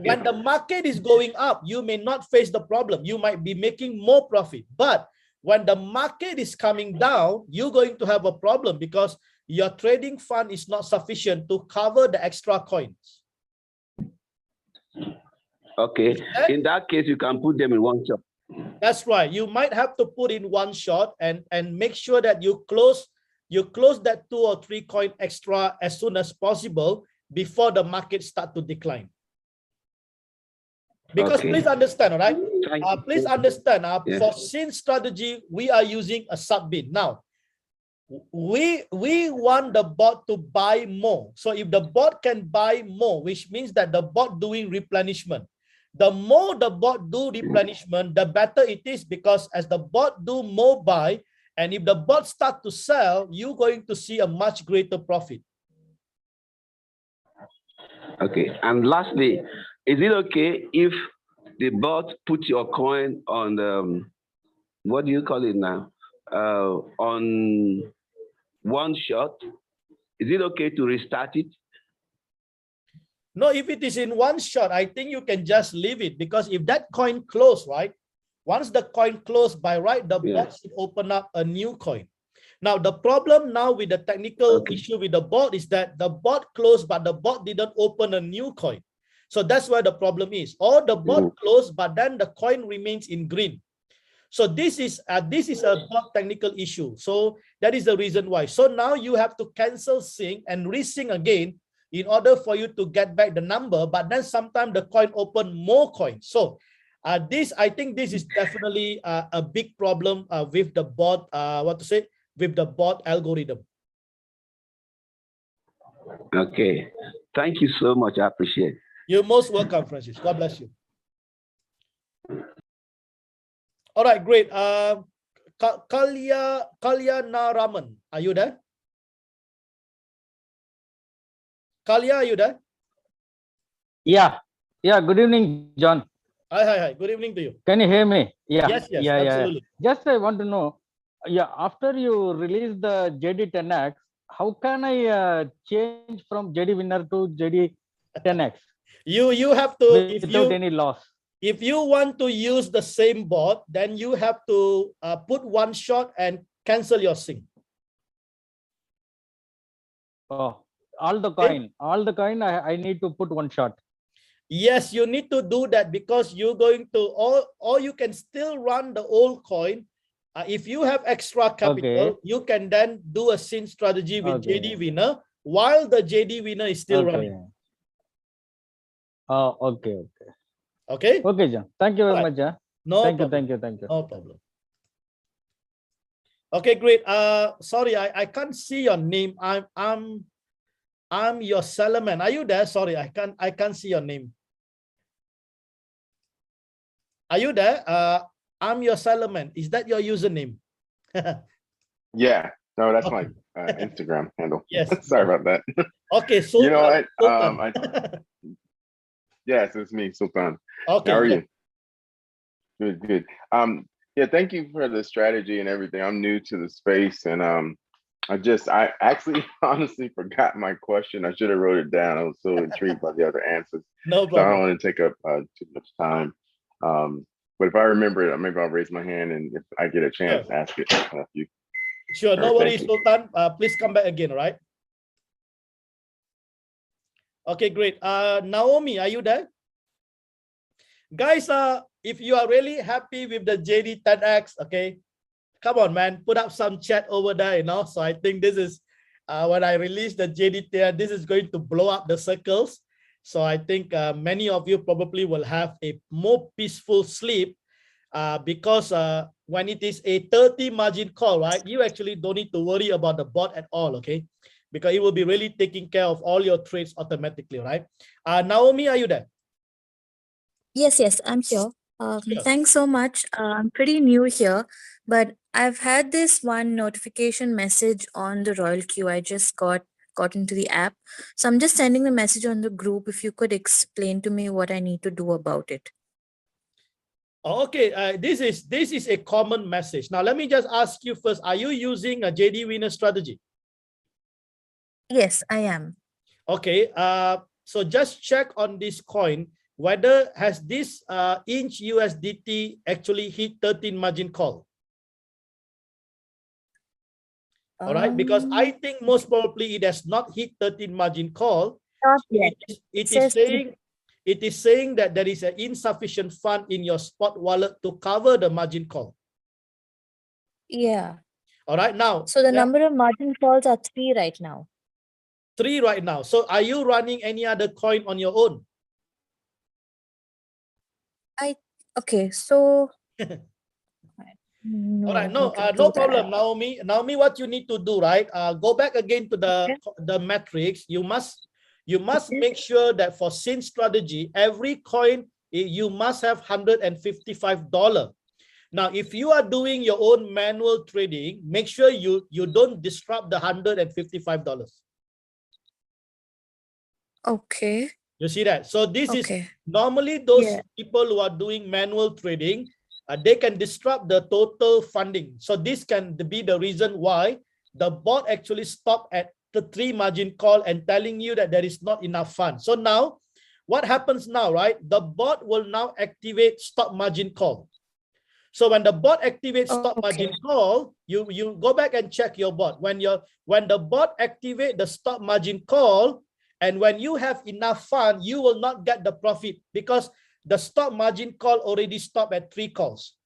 when the market is going up, you may not face the problem. You might be making more profit. But when the market is coming down, you're going to have a problem because your trading fund is not sufficient to cover the extra coins. Okay, in that case, you can put them in one shot. That's right. You might have to put in one shot and make sure that you close that 2 or 3 coin extra as soon as possible before the market start to decline. Because please understand, all right? Please understand, for SYN strategy, we are using a sub-bid. Now, we want the bot to buy more. So if the bot can buy more, which means that the bot doing replenishment, the more the bot do replenishment, the better it is, because as the bot do more buy, and if the bot start to sell, you're going to see a much greater profit. Okay, and lastly, is it okay if the bot puts your coin on what do you call it now? On one shot? Is it okay to restart it? No, if it is in one shot, I think you can just leave it, because if that coin close, right, Once the coin closed by right, the Yeah. bot should open up a new coin. Now, the problem now with the technical issue with the bot is that the bot closed, but the bot didn't open a new coin. So that's where the problem is. Or the bot closed, but then the coin remains in green. So this is a bot technical issue. So that is the reason why. So now you have to cancel sync and resync again in order for you to get back the number. But then sometimes the coin open more coins. So I think this is definitely a big problem with the bot. With the bot algorithm. Okay. Thank you so much. I appreciate it. You're most welcome, Francis. God bless you. All right, great. Kalyana, are you there? Kalya, are you there? Yeah. Good evening, John. Hi. Good evening to you. Can you hear me? Yeah. Yes, Yeah. absolutely. Just I want to know, after you release the JD10X, how can I change from JD winner to JD10X You have to, without any loss? If you want to use the same bot, then you have to put one shot and cancel your sync. Oh, all the coin, I need to put one shot. Yes, you need to do that because you're going to, or you can still run the old coin. If you have extra capital, you can then do a sync strategy with JD winner while the JD winner is still running. Oh, okay. Okay, John. Thank you very much. No thank problem. you. No problem. Okay, great. Sorry, I can't see your name. I'm your Salaman. Are you there? Sorry, I can't see your name. Are you there? I'm your Salaman. Is that your username? Yeah, no, that's my Instagram handle. Yes. Sorry about that. Okay, so You know what? Yes, it's me, Sultan. okay. How are you? Good. Yeah, thank you for the strategy and everything. I'm new to the space, and I actually honestly forgot my question. I should have wrote it down. I was so intrigued by the other answers. No So I don't problem. want to take up too much time. But if I remember it, maybe I'll raise my hand, and if I get a chance, ask it. You. Sure, no All right, worries, thank you. Sultan. Please come back again, all right? Okay, great. Naomi, are you there? Guys, if you are really happy with the JD10X, okay, come on, man, put up some chat over there, So I think this is, when I release the JD10, this is going to blow up the circles. So I think many of you probably will have a more peaceful sleep because when it is a 30 margin call, right, you actually don't need to worry about the bot at all, okay? Because it will be really taking care of all your trades automatically, right? Naomi, are you there? Yes, I'm here. Sure. Thanks so much. I'm pretty new here, but I've had this one notification message on the Royal Queue. I just got into the app. So I'm just sending the message on the group. If you could explain to me what I need to do about it. Okay, this is a common message. Now, let me just ask you first, are you using a JD winner strategy? Yes, I am. Okay, so just check on this coin, whether has this inch USDT actually hit 13 margin call. All right, because I think most probably it has not hit 13 margin call. Not yet. It is saying that there is an insufficient fund in your spot wallet to cover the margin call. Yeah. All right, now. So the number of margin calls are 3 right now. 3 right now. So are you running any other coin on your own? Okay, so all right, no problem, Naomi. Naomi, what you need to do, right? Go back again to the matrix. You must make sure that for sync strategy, every coin you must have $155. Now, if you are doing your own manual trading, make sure you don't disrupt the $155. Okay. You see that? So this is Okay. normally those people who are doing manual trading, they can disrupt the total funding. So this can be the reason why the bot actually stopped at the 3 margin call and telling you that there is not enough fund. So now what happens now, right? The bot will now activate stop margin call. So when the bot activates stop Okay. margin call, you go back and check your bot. When the bot activate the stop margin call, and when you have enough fund, you will not get the profit because the stop margin call already stopped at 3 calls.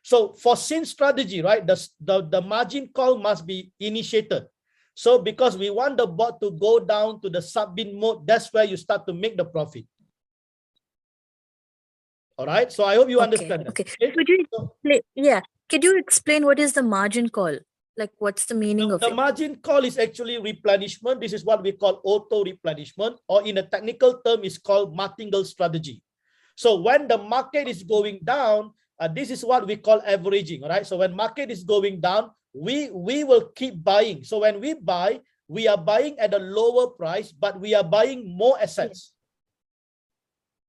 So for scene strategy, right, the margin call must be initiated. So because we want the bot to go down to the sub-bin mode, that's where you start to make the profit. All right. So I hope you understand that. Okay. Could you Could you explain what is the margin call? Like, what's the meaning of The it? margin call is actually replenishment. This is what we call auto replenishment, or in a technical term is called martingale strategy. So when the market is going down, this is what we call averaging. All right. So when market is going down, we will keep buying. So when we buy, we are buying at a lower price, but we are buying more assets.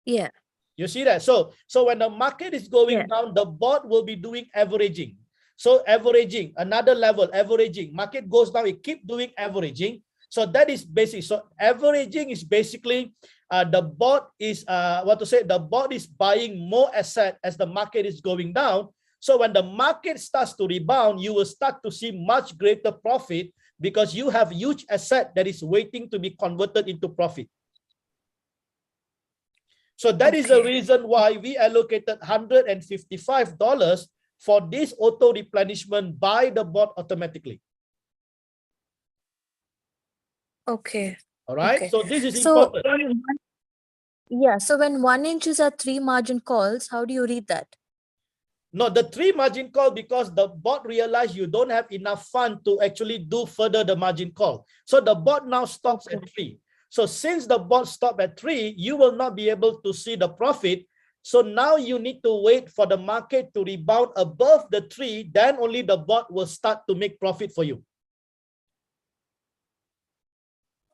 Yeah. You see that? So when the market is going down, the bot will be doing averaging. So averaging, another level, averaging. Market goes down, it keep doing averaging. So that is basic. So averaging is basically the bot is the bot is buying more asset as the market is going down. So when the market starts to rebound, you will start to see much greater profit because you have huge asset that is waiting to be converted into profit. So that is the reason why we allocated $155 for this auto replenishment by the bot automatically. Okay. All right. Okay. So this is So important. so when 1 inches are 3 margin calls, how do you read that? No, the 3 margin call, because the bot realized you don't have enough fund to actually do further the margin call. So the bot now stops at 3. So since the bot stopped at 3, you will not be able to see the profit. So now you need to wait for the market to rebound above the 3. Then only the bot will start to make profit for you.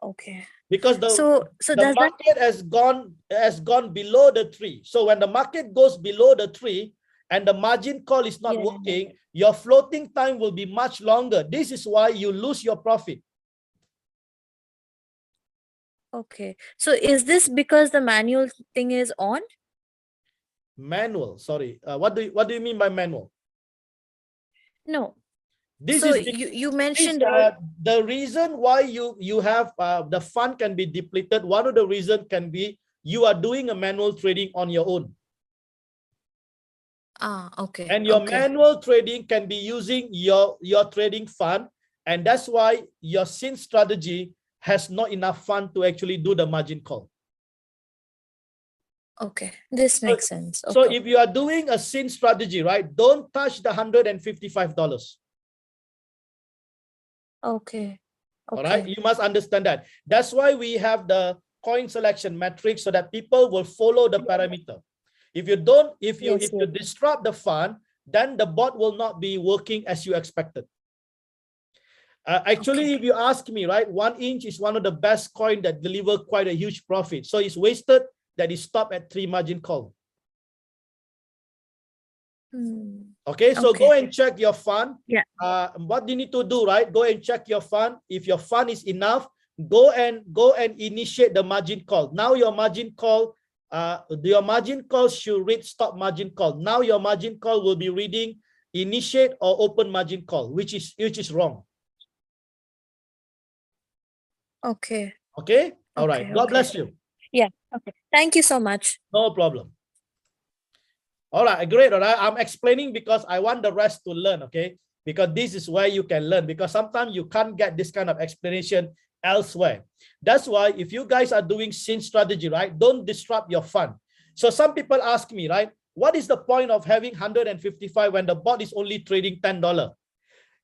Okay. Because the market has gone below the 3. So when the market goes below the 3 and the margin call is not working, your floating time will be much longer. This is why you lose your profit. Okay. So is this because the manual thing is on? Manual, sorry. What do you mean by manual? No. This so is you mentioned the reason why you have the fund can be depleted. One of the reasons can be you are doing a manual trading on your own. Okay. And your manual trading can be using your trading fund, and that's why your scene strategy has not enough fund to actually do the margin call. Okay, this makes sense. So if you are doing a scene strategy, right, don't touch the $155. Okay. All right, you must understand that. That's why we have the coin selection matrix so that people will follow the parameter. If you don't, if you disrupt the fund, then the bot will not be working as you expected. Actually, if you ask me, right, 1 inch is one of the best coin that deliver quite a huge profit. So it's wasted that it stopped at 3 margin call. Okay, so go and check your fund. What you need to do, right? Go and check your fund. If your fund is enough, go and initiate the margin call. Now your margin call, should read stop margin call. Now your margin call will be reading initiate or open margin call, which is wrong. Okay. Okay. All right. God bless you. Yeah. Okay. Thank you so much. No problem. All right, great. All right, I'm explaining because I want the rest to learn, okay? Because this is where you can learn, because sometimes you can't get this kind of explanation elsewhere. That's why if you guys are doing scene strategy, right, don't disrupt your fund. So some people ask me, right, what is the point of having 155 when the bot is only trading $10?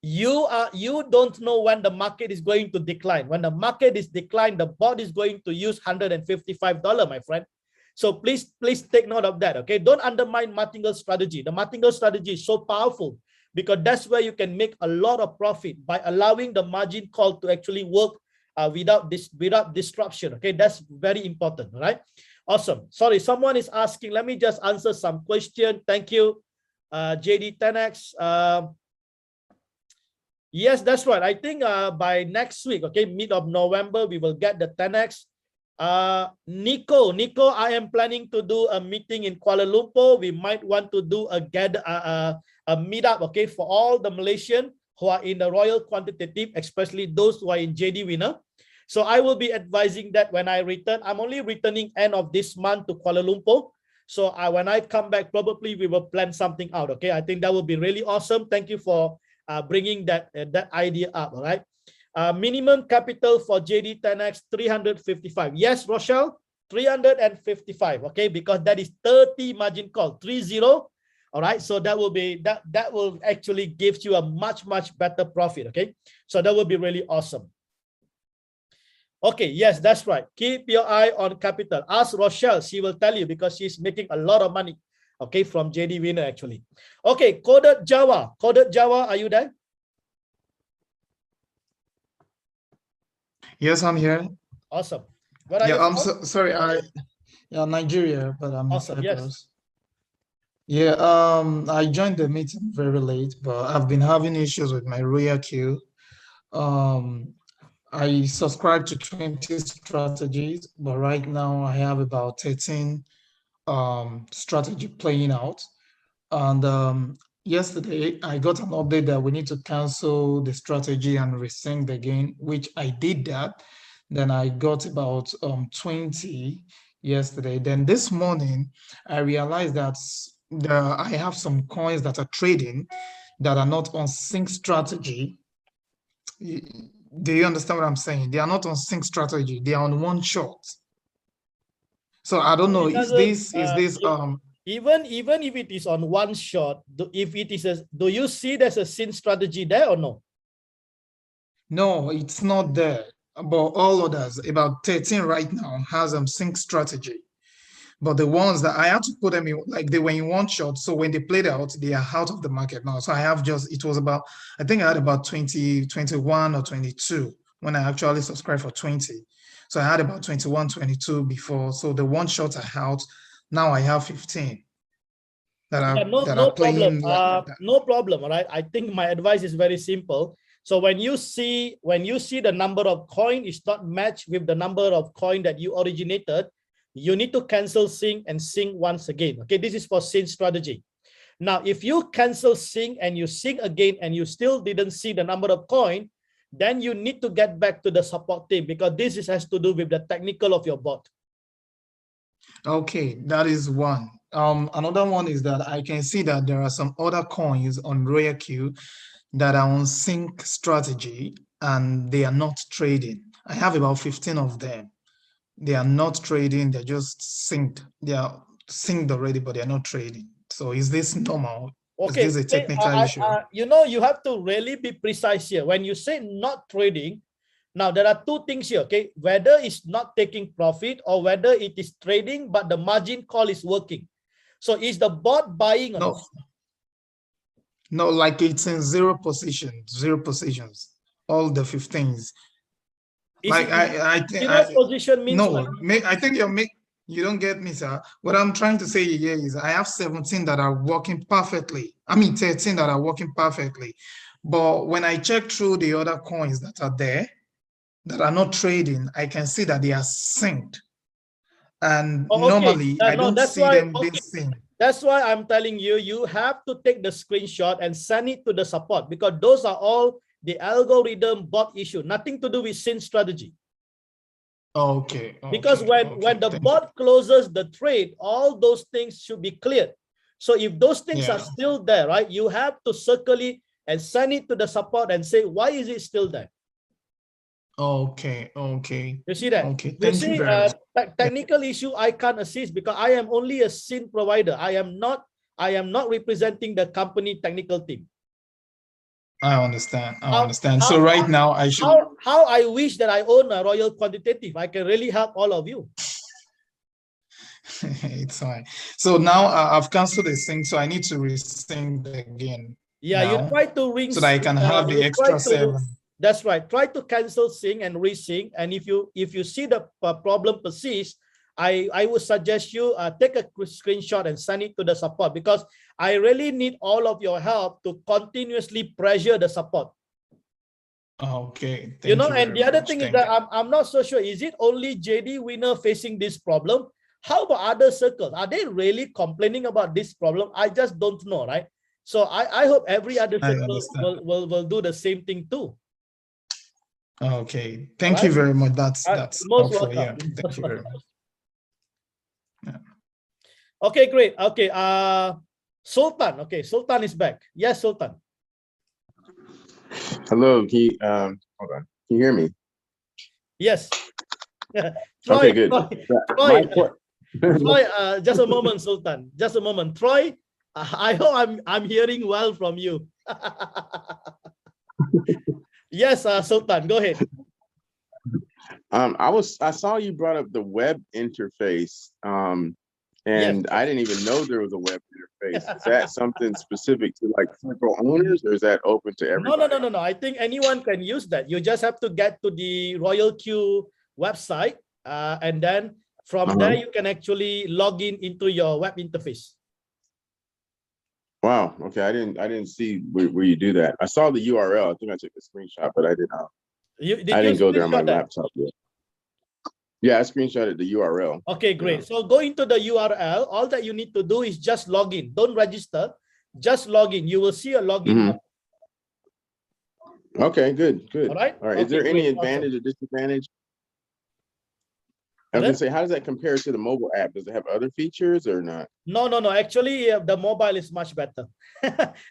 You don't know when the market is going to decline. When the market is declined, the bot is going to use $155, my friend. So please take note of that, okay? Don't undermine martingale strategy. The martingale strategy is so powerful because that's where you can make a lot of profit by allowing the margin call to actually work without disruption, okay? That's very important, all right? Awesome. Sorry, someone is asking. Let me just answer some question. Thank you, JD 10X. Yes, that's right. I think by next week, okay, mid of November, we will get the 10X. Nico, I am planning to do a meeting in Kuala Lumpur. We might want to do a meetup, okay, for all the Malaysian who are in the Royal Quantitative, especially those who are in JD Winner. So I will be advising that when I return. I'm only returning end of this month to Kuala Lumpur. So when I come back, probably we will plan something out, okay? I think that will be really awesome. Thank you for bringing that idea up, all right? Minimum capital for JD 10X 355. Yes, Rochelle, 355. Okay, because that is 30 margin call, 30. All right, so that will be that will actually give you a much better profit. Okay, so that will be really awesome. Okay, yes, that's right. Keep your eye on capital. Ask Rochelle, she will tell you because she's making a lot of money. Okay, from JD Winner actually. Okay, Coded Java, are you there? Yes, I'm here. Awesome. Where are Yeah, you I'm from? sorry. Yeah, Nigeria, but I'm in Awesome, yes. Cyprus. Yeah, I joined the meeting very late, but I've been having issues with my Royal Q. I subscribe to 20 strategies, but right now I have about 13 strategy playing out. And yesterday I got an update that we need to cancel the strategy and resync again, which I did that. Then I got about 20 yesterday. Then this morning I realized that I have some coins that are trading that are not on sync strategy. Do you understand what I'm saying? They are not on sync strategy. They are on one shot. So I don't know. Is this even if it is on one shot, if it is do you see there's a sync strategy there or no? No, it's not there. But all others, about 13 right now, has sync strategy. But the ones that I had to put them in, like they were in one shot. So when they played out, they are out of the market now. So I have it was about, I think I had about 20, 21 or 22 when I actually subscribed for 20. So I had about 21, 22 before. So the one shots are out. Now I have 15 that are playing. No problem. All right. I think my advice is very simple. So when you see the number of coin is not matched with the number of coin that you originated, you need to cancel sync and sync once again. Okay, this is for sync strategy. Now, if you cancel sync and you sync again and you still didn't see the number of coin, then you need to get back to the support team because this has to do with the technical of your bot. Okay, that is one. Another one is that I can see that there are some other coins on Royal Q that are on sync strategy and they are not trading. I have about 15 of them. They are not trading, they're just synced. They are synced already, but they're not trading. So is this normal? Okay, is this a technical issue? You know, you have to really be precise here. When you say not trading, now there are two things here, okay? Whether it's not taking profit or whether it is trading, but the margin call is working. So is the bot buying or not? No, like it's in zero positions, all the 15s. Like I think position means no, I think you don't get me, sir. What I'm trying to say here is I have 17 that are working perfectly. I mean 13 that are working perfectly. But when I check through the other coins that are there that are not trading, I can see that they are synced. And normally I don't see them being synced. That's why I'm telling you, you have to take the screenshot and send it to the support because those are all the algorithm bot issue, nothing to do with sync strategy. Okay. Because when the bot closes the trade, all those things should be cleared. So if those things are still there, right, you have to circle it and send it to the support and say, why is it still there? Okay. You see that? Okay. You see, technical issue I can't assist because I am only a sync provider. I am not representing the company technical team. I understand. So right now I should. How I wish that I own a Royal Quantitative. I can really help all of you. It's fine. So now I've canceled the sync, so I need to resync again. Yeah, now, you try to ring so that I can have the extra 7. That's right. Try to cancel sync and resync. And if you see the problem persist, I would suggest you take a screenshot and send it to the support because I really need all of your help to continuously pressure the support. Okay. You know, very and the other much. thing is Thank that you. I'm not so sure, is it only JD Winner facing this problem? How about other circles? Are they really complaining about this problem? I just don't know, right? So I hope every other I circle understand. will do the same thing too. Okay. Thank Right. you very much. That's Most helpful. Yeah. welcome. Thank you very much. Yeah. Okay, great. Okay, Sultan. Okay, Sultan is back. Yes, Sultan. Hello, can you, hold on, can you hear me? Yes. Okay, good. Troy, Troy, just a moment, Sultan. Just a moment. Troy, I hope I'm hearing well from you. Yes, Sultan, go ahead. I saw you brought up the web interface, and I didn't even know there was a web interface. Is that something specific to like circle owners, or is that open to everybody? No. I think anyone can use that. You just have to get to the Royal Q website, and then from there you can actually log in into your web interface. Wow. Okay, I didn't see where you do that. I saw the URL. I think I took a screenshot, but I didn't. I didn't go there on my laptop yet. Yeah, I screenshotted the URL. Okay, great. So go into the URL. All that you need to do is just log in. Don't register. Just log in. You will see a login. Okay, good. All right. All right. Okay, is there any great. advantage or disadvantage? I was gonna say, how does that compare to the mobile app? Does it have other features or not? No. Actually, the mobile is much better.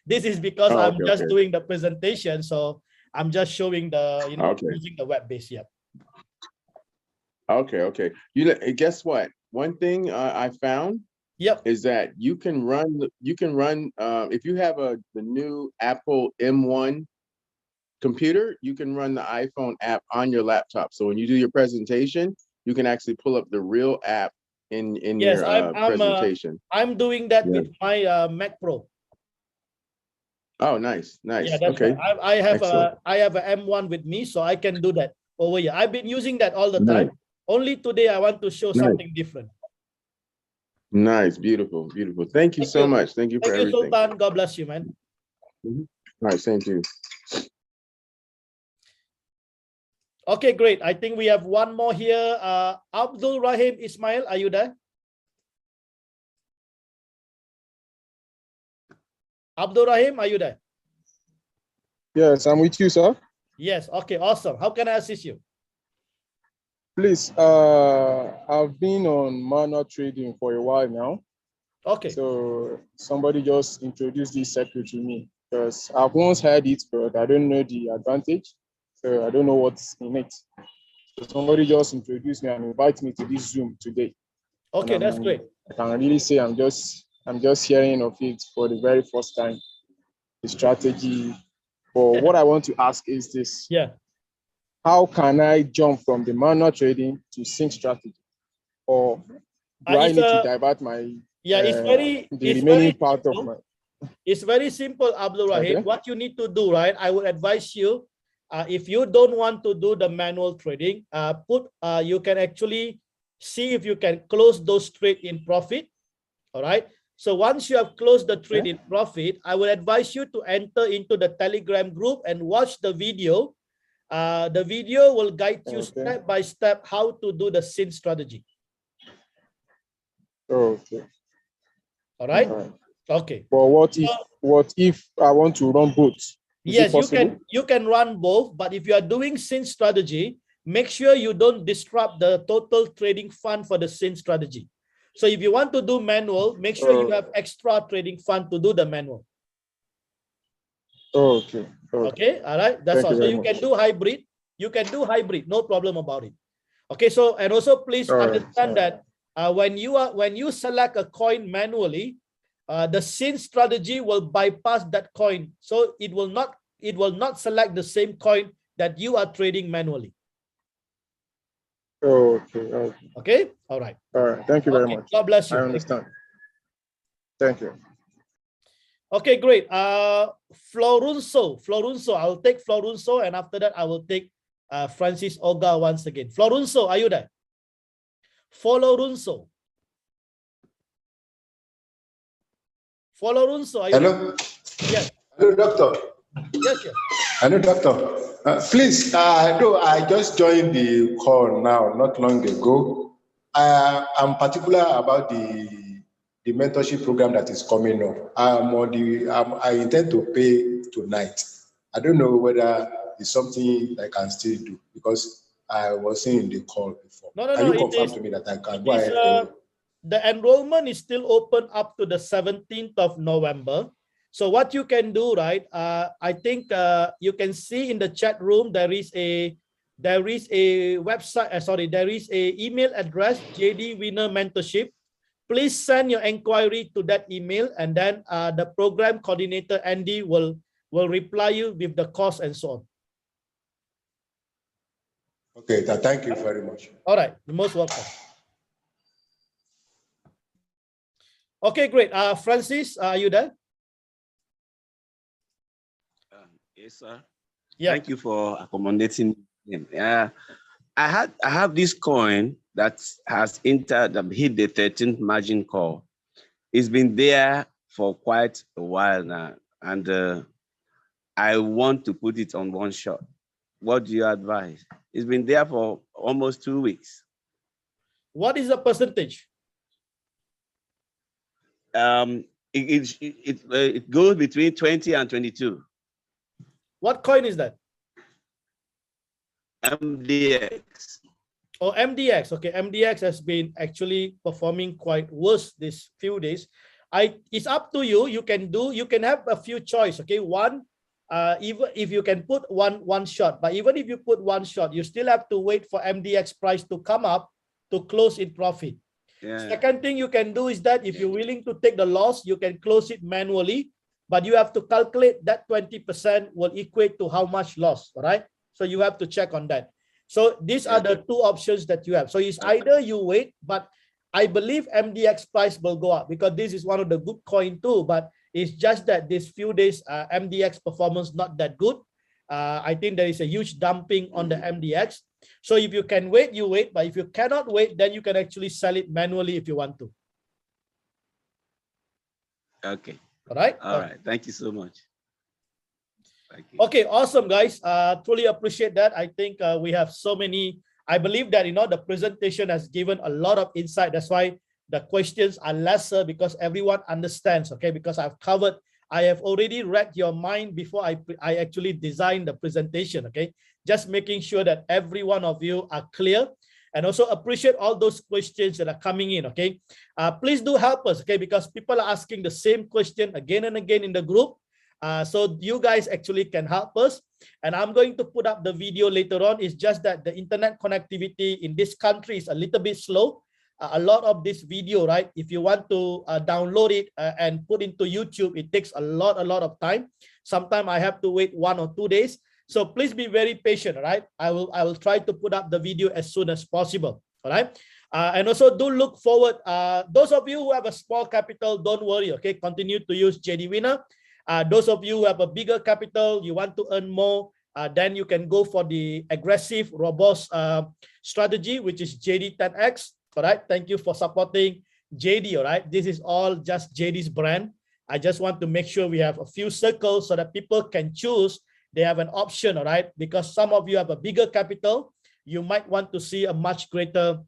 This is because I'm just doing the presentation, so I'm just showing the using the web base. Yeah. Okay. Guess what? One thing I found is that you can run if you have the new Apple M1 computer, you can run the iPhone app on your laptop. So when you do your presentation, you can actually pull up the real app in your presentation. I'm doing that with my Mac Pro. Oh, nice. Yeah, that's right. I have a M1 with me, so I can do that over here. I've been using that all the time. Only today I want to show something different. Nice, beautiful. Thank you so much. Thank you for everything. Sultan. God bless you, man. All right, same to you. Okay, great. I think we have one more here. Abdul Rahim Ismail, are you there? Abdul Rahim, are you there? Yes, I'm with you, sir. Yes. Okay, awesome. How can I assist you? Please, I've been on manual trading for a while now. Okay. So somebody just introduced this sector to me because I've once heard it, but I don't know the advantage. So I don't know what's in it. So somebody just introduced me and invited me to this Zoom today. Okay, that's great. I can really say I'm just hearing of it for the very first time, the strategy. But what I want to ask is this. Yeah. How can I jump from the manual trading to sync strategy? Or do I need to divert my part of my... It's very simple, Abdul Rahim. Okay. What you need to do, right? I would advise you, if you don't want to do the manual trading, you can actually see if you can close those trades in profit. All right. So once you have closed the trade in profit, I would advise you to enter into the Telegram group and watch the video. The video will guide you step by step how to do the sync strategy. Okay. All right. Okay. But what if I want to run both? Yes, you can run both, but if you are doing sync strategy, make sure you don't disrupt the total trading fund for the sync strategy. So if you want to do manual, make sure you have extra trading fund to do the manual. Okay. Okay. All right. That's all. So you can do hybrid. You can do hybrid. No problem about it. Okay. So, and also please understand that when you select a coin manually, the sync strategy will bypass that coin. So it will not select the same coin that you are trading manually. Okay. All right. Thank you very much. God bless you. I understand. Thank you. Okay, great. Florunso, I'll take Florunso, and after that I will take Francis Oga once again. Florunso, are you there? Florunso, are you Hello? there? Yes. Hello, doctor. Yes. Hello, doctor. Please, though I just joined the call now, not long ago. I'm particular about the mentorship program that is coming up. I intend to pay tonight. I don't know whether it's something I can still do because I was in the call before. No. Can you It confirm is, to me that I can it go is, ahead? the enrollment is still open up to the 17th of November. So what you can do, right? I think you can see in the chat room there is a website. There is a email address, JD Winner Mentorship. Please send your inquiry to that email, and then the program coordinator Andy will reply you with the cost and so on. Okay, thank you very much. All right, you're most welcome. Okay, great. Francis, are you there? Yes, sir. Yeah. Thank you for accommodating him. Yeah, I have this coin that has hit the 13th margin call. It's been there for quite a while now, and I want to put it on one shot. What do you advise? It's been there for almost 2 weeks. What is the percentage? It goes between 20 and 22. What coin is that? MDX. Oh, MDX. Okay, MDX has been actually performing quite worse these few days. It's up to you. You can have a few choice. Okay, one, even if you can put one shot, but even if you put one shot, you still have to wait for MDX price to come up to close in profit. Yeah. Second thing you can do is that if you're willing to take the loss, you can close it manually, but you have to calculate that 20% will equate to how much loss, all right? So you have to check on that. So these are the two options that you have. So it's either you wait, but I believe MDX price will go up because this is one of the good coin too, but it's just that these few days MDX performance not that good. I think there is a huge dumping on the MDX. So if you can wait, you wait, but if you cannot wait, then you can actually sell it manually if you want to. Okay. All right. All right. Thank you so much. Thank you. Okay, awesome, guys. Truly appreciate that. I think we have so many. I believe that, the presentation has given a lot of insight. That's why the questions are lesser because everyone understands, okay? Because I have already read your mind before I actually designed the presentation, okay? Just making sure that every one of you are clear, and also appreciate all those questions that are coming in, okay? Please do help us, okay? Because people are asking the same question again and again in the group. So you guys actually can help us. And I'm going to put up the video later on. It's just that the internet connectivity in this country is a little bit slow. A lot of this video, right? If you want to download it and put into YouTube, it takes a lot of time. Sometimes I have to wait 1 or 2 days. So please be very patient, all right? I will try to put up the video as soon as possible, all right? And also do look forward. Those of you who have a small capital, don't worry, okay? Continue to use JD Winner. Those of you who have a bigger capital, you want to earn more, then you can go for the aggressive, robust strategy, which is JD 10X. All right. Thank you for supporting JD. All right. This is all just JD's brand. I just want to make sure we have a few circles so that people can choose. They have an option. All right. Because some of you have a bigger capital, you might want to see a much greater,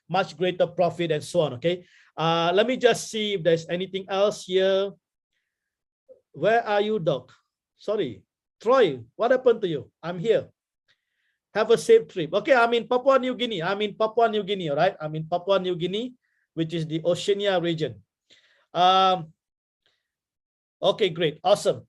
much greater profit and so on. Okay. Let me just see if there's anything else here. Where are you, Doc? Sorry. Troy, what happened to you? I'm here. Have a safe trip. Okay, I'm in Papua New Guinea. All right? I'm in Papua New Guinea, which is the Oceania region. Okay, great. Awesome.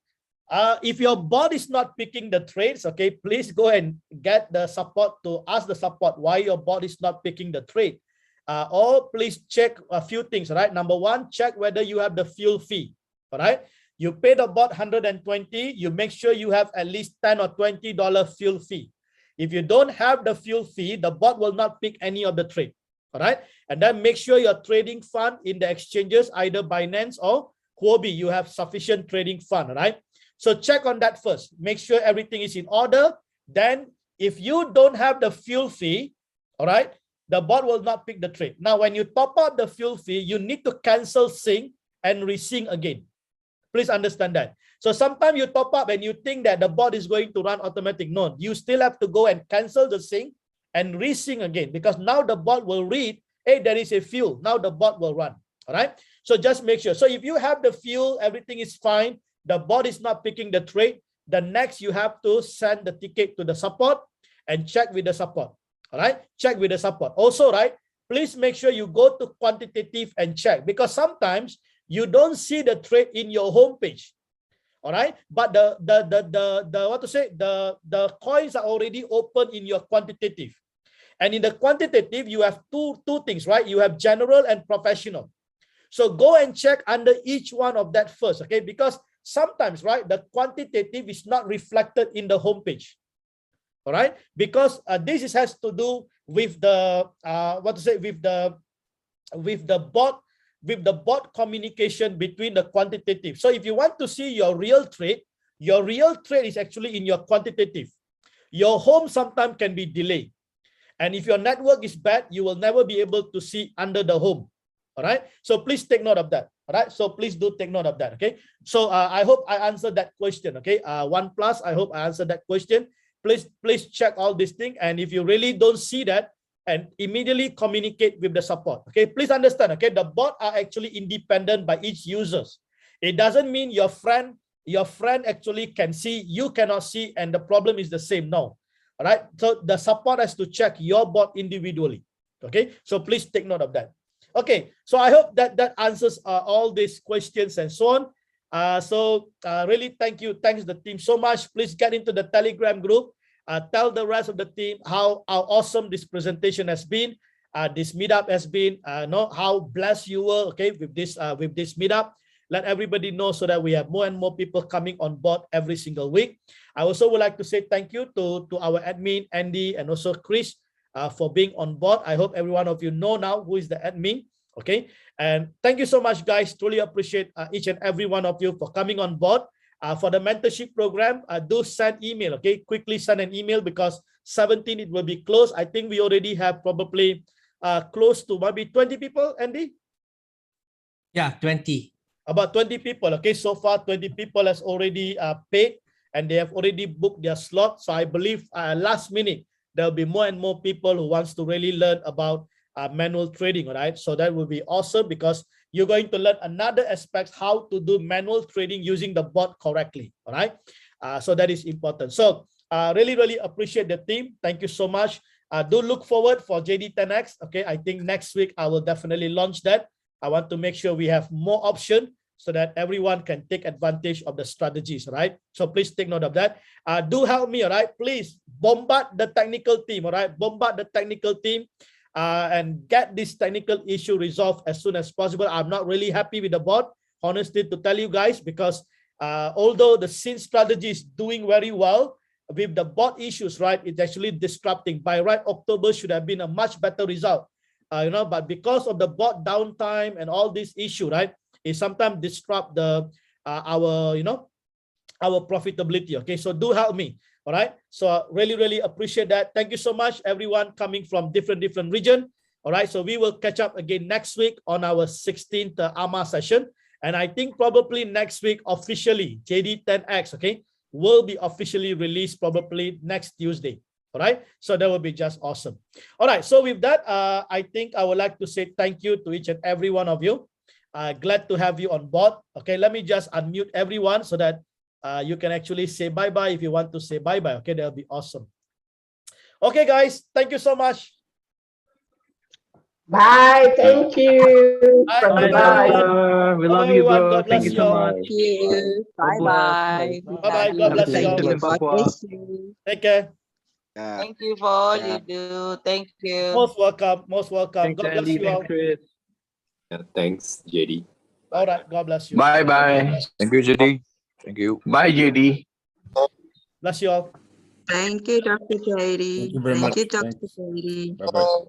If your bot is not picking the trades, okay, please go and get the support to ask the support why your bot is not picking the trade. Or please check a few things, right? Number one, check whether you have the fuel fee, all right? You pay the bot 120, you make sure you have at least $10 or $20 fuel fee. If you don't have the fuel fee, the bot will not pick any of the trade, all right? And then make sure your trading fund in the exchanges, either Binance or Huobi, you have sufficient trading fund, all right? So check on that first. Make sure everything is in order. Then if you don't have the fuel fee, all right, the bot will not pick the trade. Now, when you top up the fuel fee, you need to cancel sync and resync again. Please understand that. So sometimes you top up and you think that the bot is going to run automatic. No, you still have to go and cancel the sync and re-sync again, because now the bot will read, hey, there is a fuel. Now the bot will run. All right. So just make sure. So if you have the fuel, everything is fine. The bot is not picking the trade. The next you have to send the ticket to the support and check with the support. All right. Check with the support. Also, right, please make sure you go to quantitative and check, because sometimes you don't see the trade in your home page. All right, but the coins are already open in your quantitative, and in the quantitative you have two things, right? You have general and professional. So go and check under each one of that first, okay? Because sometimes, right, the quantitative is not reflected in the home page. All right, because this has to do with the with the bot communication between the quantitative. So if you want to see your real trade is actually in your quantitative. Your home sometimes can be delayed. And if your network is bad, you will never be able to see under the home. All right. So please take note of that. All right. So please do take note of that. Okay. So I hope I answered that question. Okay. OnePlus, I hope I answered that question. Please check all these things. And if you really don't see that, and immediately communicate with the support. Okay, please understand. Okay, the bot are actually independent by each users. It doesn't mean your friend actually can see, you cannot see, and the problem is the same. No. All right. So the support has to check your bot individually. Okay, so please take note of that. Okay, so I hope that answers all these questions and so on. Really thanks the team so much. Please get into the Telegram group. Tell the rest of the team how awesome this presentation has been. This meetup has been. Know how blessed you were. Okay, with this meetup. Let everybody know so that we have more and more people coming on board every single week. I also would like to say thank you to our admin Andy and also Chris for being on board. I hope every one of you know now who is the admin. Okay, and thank you so much, guys. Truly appreciate each and every one of you for coming on board. For the mentorship program, do send email. Okay, quickly send an email, because 17 it will be closed. I think we already have probably close to maybe 20 people, Andy. Yeah, 20. About 20 people. Okay, so far 20 people has already paid, and they have already booked their slot. So I believe last minute there will be more and more people who wants to really learn about manual trading. All right, so that will be awesome, because you're going to learn another aspect how to do manual trading using the bot correctly. All right, so that is important. So really appreciate the team. Thank you so much. Do look forward for JD10X. Okay, I think next week I will definitely launch that. I want to make sure we have more options so that everyone can take advantage of the strategies. Right, so please take note of that. Do help me. All right, please bombard the technical team. All right, bombard the technical team. And get this technical issue resolved as soon as possible. I'm not really happy with the bot, honestly, to tell you guys, because although the SYN strategy is doing very well, with the bot issues, right, it's actually disrupting. By right October should have been a much better result, but because of the bot downtime and all this issue, right, it sometimes disrupt the our profitability. Okay, so do help me. All right, so really appreciate that. Thank you so much, everyone coming from different region. All right, so we will catch up again next week on our 16th AMA session, and I think probably next week officially JD10X, okay, will be officially released probably next Tuesday. All right, so that will be just awesome. All right, so with that, I think I would like to say thank you to each and every one of you. Glad to have you on board. Okay, let me just unmute everyone so that you can actually say bye-bye if you want to say bye-bye. Okay, that'll be awesome. Okay, guys, thank you so much. Bye. Thank you. Bye. Bye. We love you, bro. God bless Thank you so much. Thank you. Bye-bye. Bye-bye. God bless you all. God bless you. Take care. Thank you for all you do. Thank you. Most welcome. Most welcome. Thanks, God bless Andy. you all. Thanks, Chris. Yeah, thanks, JD. All right. God bless you. Bye-bye. Thank you, JD. Thank you. Bye, JD. Bless you all. Thank you, Dr. JD. Thank you very much. Thank you, Dr. Thanks. JD. Bye-bye.